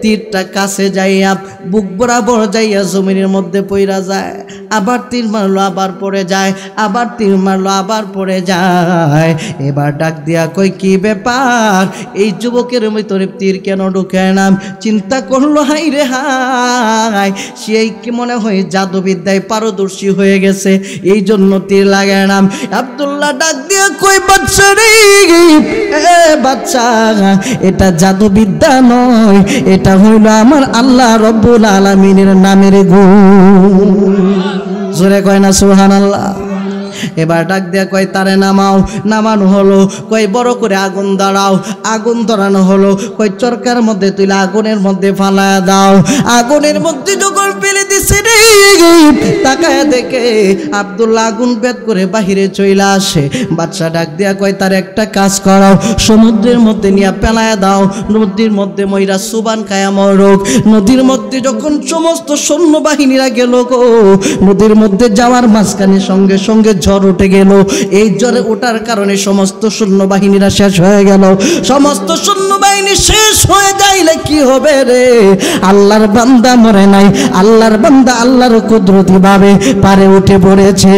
Speaker 1: তীরটা কাছে যাইয়া বুক বরাবর যাইয়া জমিনের মধ্যে পইরা যায়। আবার তীর মারলো, আবার পড়ে যায়, আবার তীর মারলো, আবার পড়ে যায়। এবার ডাক দিয়া কই কি ব্যাপার, এই যুবকের ভিতরে তীর কেন ঢুকে না? চিন্তা করলো হাই রে হাই, সেই কি মনে হয় জাদুবিদ্যায় পারদর্শী হয়ে গেছে, এই জন্য তীর লাগে না। আব্দুল্লাহ ডাক দিয়া কই বাচ্চা রে, বাচ্চা, এটা জাদুবিদ্যা নয়, এটা হইল আমার আল্লাহ রব্বুল আলামিনের নামের গুণ। জোরে কয় না সুবহানাল্লাহ। এবার ডাক দিয়া কয় তারে নামাও। নামানো হলো। কয় বড় করে আগুন দাঁড়াও। আগুন ধরানো হলো। কয় চরকার মধ্যে তুলে আগুনের মধ্যে ফালায়া দাও। আগুনের মধ্যে যখন ফেলে দিছে রে, তাকায় দেখে আব্দুল্লাহ আগুন ভেদ করে বাহিরে চলে আসে। বাচ্চা ডাক দিয়া কয় তার একটা কাজ করাও, সমুদ্রের মধ্যে নিয়ে পেলায়া দাও। নদীর মধ্যে ময়রা সুবান খায়া মরুক। নদীর মধ্যে যখন সমস্ত সৈন্যবাহিনীরা গেল গো, নদীর মধ্যে যাওয়ার মাঝখানে সঙ্গে সঙ্গে ঝড় উঠে গেল। এই ঝড়ে ওঠার কারণে সমস্ত সৈন্যবাহিনীরা শেষ হয়ে গেল। সমস্ত সৈন্যবাহিনী শেষ হয়ে যাইলে কি হবে রে? আল্লাহর বান্দা মরে নাই, আল্লাহর বান্দা আল্লাহর কুদরতি ভাবে পারে উঠে পড়েছে।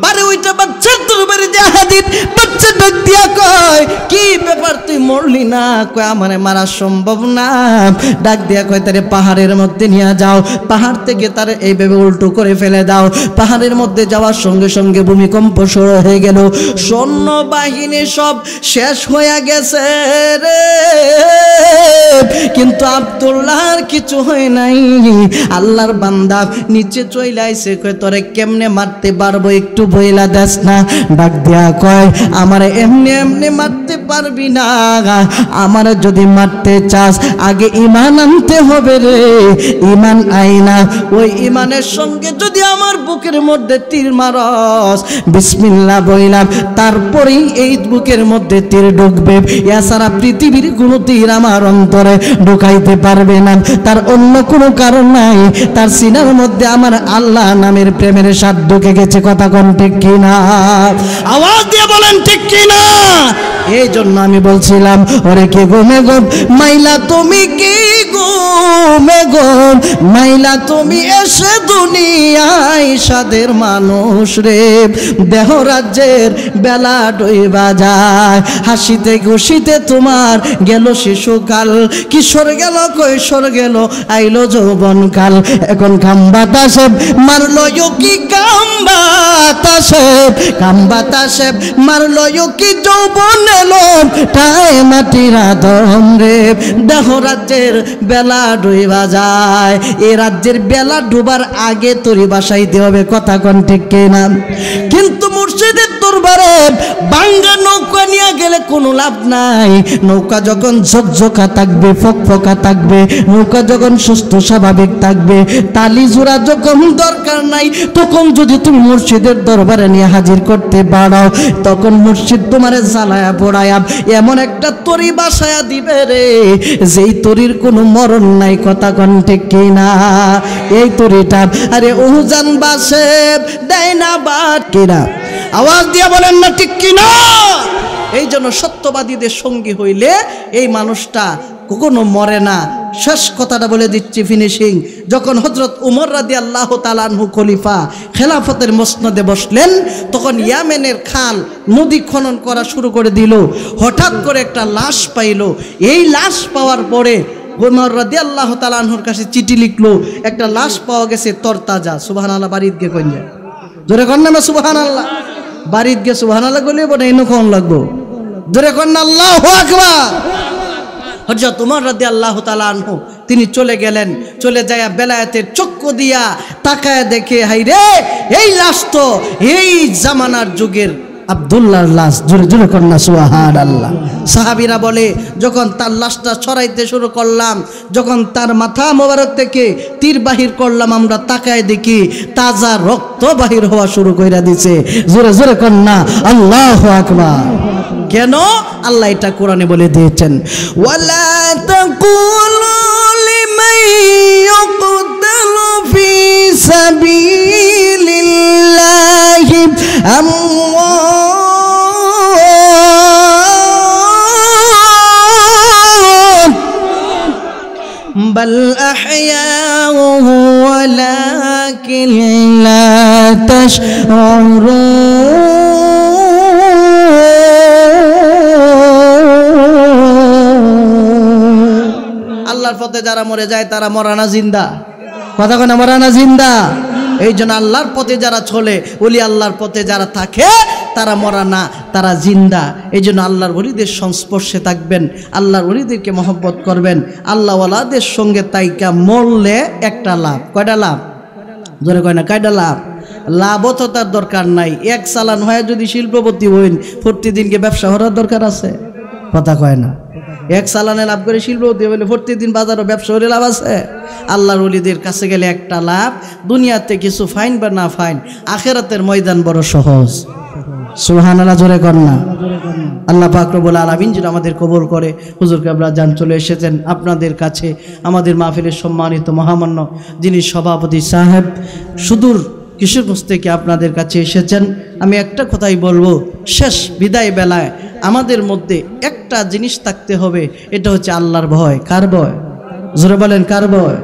Speaker 1: পারে ওইটা বাচ্চা দরবারে জাহাদিত। বাচ্চা ডাক দিয়া কয় কি ব্যাপার, তুই মরলি না? কয় আমারে মারা সম্ভব না। ডাক দিয়া কয় তারে পাহাড়ের মধ্যে নিয়ে যাও, পাহাড় থেকে তারে এইভাবে উল্টো করে ফেলে দাও। পাহাড়ের মধ্যে যাওয়ার সঙ্গে সঙ্গে ভূমিকম্প শুরু হয়ে গেল। সৈন্যবাহিনী সব শেষ হয়ে গেছে রে, কিন্তু আব্দুল্লাহর কিছু হয় নাই। আল্লাহর বান্দা নিচে চলে আইছে। কয় তোরে কেমনে মারতে পারবো একটু বইলা দেস না। না, ডাক দিয়া কয় আমার এমনি এমনি মারতে পারবি না, আমার যদি মারতে চাস আগে ঈমান আনতে হবে রে, ঈমান আইনা ওই ঈমানের সঙ্গে যদি আমার বুকের মধ্যে তীর মারস, বিসমিল্লাহ বইলাম, তারপরেই এই বুকের মধ্যে তীর ঢুকবে, এছাড়া পৃথিবীর কোনো তীর আমার অন্তরে ঢুকাইতে পারবে না। তার অন্য কোনো কারণ নাই, তার সিনার মধ্যে আমার আল্লাহ নামের প্রেমের স্বাদ ঢুকে গেছে। কথা কোন ঠিক কিনা? আওয়াজ দিয়ে বলেন ঠিক কিনা? এই জন্য আমি বলছিলাম ওরে কে গো মেঘ মাইলা তুমি কি গো মেঘ মাইলা তুমি এসে দুনিয়ায় সাদের মানুষ রে, দেহ রাজ্যের বেলা ডইবা যায়, হাসিতে খুশিতে তোমার গেল শিশুকাল, কিশোর গেল কৈশোর গেল আইলো যৌবনকাল, এখন কাম বাতাসে মারলো কি কাম বাতাসে মারলো কি যৌবন এলো তাই মাটির আদম রে, দেহ রাজ্যের বেলা ডুবা যায়, এই রাজ্যের বেলা ডুবার আগে তরি বাসাইতে হবে। কথা কোন ঠিক কিনা? কিন্তু মুর্শিদের দরবারে বাঙ্গা নৌকা নিয়ে গেলে কোনো লাভ নাই, নৌকা যখন ঝকঝকা থাকবে ফকফকা থাকবে, নৌকা যখন সুস্থ স্বাভাবিক থাকবে, তালি জোড়া যখন দরকার নাই, তখন যদি তুমি মুর্শিদের দরবারে নিয়ে হাজির করতে পারো, তখন মুর্শিদ তোমারে জ্বালায়া পোড়ায়া এমন একটা তরি বাসায়া দিবে রে, যেই তরির কোনো মরণ নাই। কথা কোন ঠিক কিনা? এই তরিটা আরে উজান বাসে দেয় না বাট কিনা? আওয়াজ দিয়ে বলেন না ঠিক কিনা? এই জন্য সত্যবাদীদের সঙ্গী হইলে এই মানুষটা কখনো মরে না। শেষ কথাটা বলে দিচ্ছি, ফিনিশিং। যখন হযরত উমর রাদিয়াল্লাহু তাআলা আনহু খলিফা খেলাফতের মসনদে বসলেন, তখন ইয়ামেনের খাল নদী খনন করা শুরু করে দিল। হঠাৎ করে একটা লাশ পাইল। এই লাশ পাওয়ার পরে উমর রাদিয়াল্লাহু তাআলা আনহুর কাছে চিঠি লিখলো, একটা লাশ পাওয়া গেছে তরতাজা। সুবহানাল্লাহ, বাড়িতে গিয়ে কইন যায় জোরে কন না সুবহানাল্লাহ, বাড়িতে গিয়ে সুবহানাল্লাহ কইলে বলে এনো কোন লাগবো, জোরে কন না আল্লাহু আকবার। হযরত উমর রাদিয়াল্লাহু তাআলা আনহু তিনি চলে গেলেন, চলে যায় বেলায়েতের চক্ষু দিয়া তাকায় দেখে, হাই রে এই লাশ তো এই জামানার যুগের আব্দুল্লাহর লাশ। জোরে জোরে কন্যা সুবহানাল্লাহ। সাহাবীরা বলে যখন তার লাশটা ছড়াইতে শুরু করলাম, যখন তার মাথা মোবারক থেকে তীর বাহির করলাম, আমরা তাকায় দেখি তাজা রক্ত বাহির হওয়া শুরু কইরা দিছে। জোরে জোরে কন্যা আল্লাহু আকবার। কেন? আল্লাহ এটা কোরআনে বলে দিয়েছেন, ওয়ালা তাকুলু লিমান ইউকতালু ফি সাবিলিল্লাহি আমওয়াত বাল আহয়াউ ওয়ালাকিন লা তাশউরুন। আল্লাহর পথে যারা মরে যায় তারা মরানা জিন্দা। কথা কয় না মরানা জিন্দা? এই জন্য আল্লাহর পথে যারা চলে, ওলি আল্লাহর পথে যারা থাকে তারা মরানা, তারা জিন্দা। এই জন্য আল্লাহর ওলিদের সংস্পর্শে থাকবেন, আল্লাহর ওলিদেরকে মহব্বত করবেন। আল্লাহওয়ালাদের সঙ্গে তাইকা মরলে একটা লাভ। কয়টা লাভ? জোরে কয় না কয়টা লাভ? লাভও তো তার দরকার নাই। এক চালান হয়ে যদি শিল্পপতি হইন, প্রতিদিনকে ব্যবসা করার দরকার আছে? কথা কয় না। এক চালানে লাভ করে শিল্পপতি হইলে প্রতিদিন বাজারও ব্যবসা করে লাভ আছে? আল্লাহর ওলিদের কাছে গেলে একটা লাভ, দুনিয়াতে কিছু ফাইন বা না ফাইন, আখেরাতের ময়দান বড় সহজ। সুবহানাল্লাহ, জোরে কর না। আল্লাহ পাক রব্বুল আলামিন যেন আমাদের কবুল করে। হুজুর কেবলা জান চলে এসেছেন আপনাদের কাছে, আমাদের মাহফিলের সম্মানিত মহামান্য যিনি সভাপতি সাহেব, সুদূর কিশোরগঞ্জ থেকে আপনাদের কাছে এসেছেন। আমি একটা কথাই বলবো, শেষ বিদায় বেলায় আমাদের মধ্যে একটা জিনিস থাকতে হবে, এটা হচ্ছে আল্লাহর ভয়। কার ভয়? জোরে বলেন কার ভয়?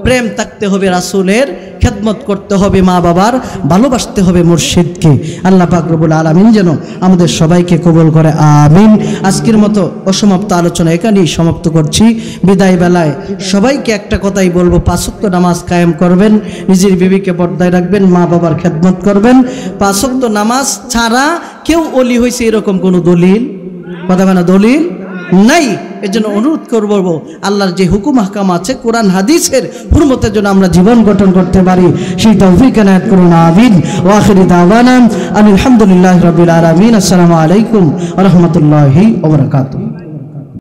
Speaker 1: প্রেম থাকতে হবে রাসূলের, খেদমত করতে হবে মা বাবার, ভালোবাসতে হবে মুর্শিদকে। আল্লাহ পাক রব্বুল আলামিন যেন আমাদের সবাইকে কবুল করে, আমিন। আজকের মতো অসমাপ্ত আলোচনা এখানেই সমাপ্ত করছি। বিদায় বেলায় সবাইকে একটা কথাই বলবো, 5 ওয়াক্ত নামাজ কায়েম করবেন, নিজের বিবিকে পর্দায় রাখবেন, মা বাবার খেদমত করবেন। 5 ওয়াক্ত নামাজ ছাড়া কেউ ওলি হয়েছে এরকম কোনো দলিল, কথা বলে না, দলিল নাই। এজন্য অনুরোধ করব আল্লাহর যে হুকুম আহকাম আছে কোরআন হাদিসের হুরমতের জন্য আমরা জীবন গঠন করতে পারি, সেই তৌফিক এনায়েত করুন, আমিন। ওয়া আখিরু দাওয়ানা আলহামদুলিল্লাহি রাব্বিল আলামিন। আসসালামু আলাইকুম ওয়া রাহমাতুল্লাহি ওয়া বারাকাতুহু।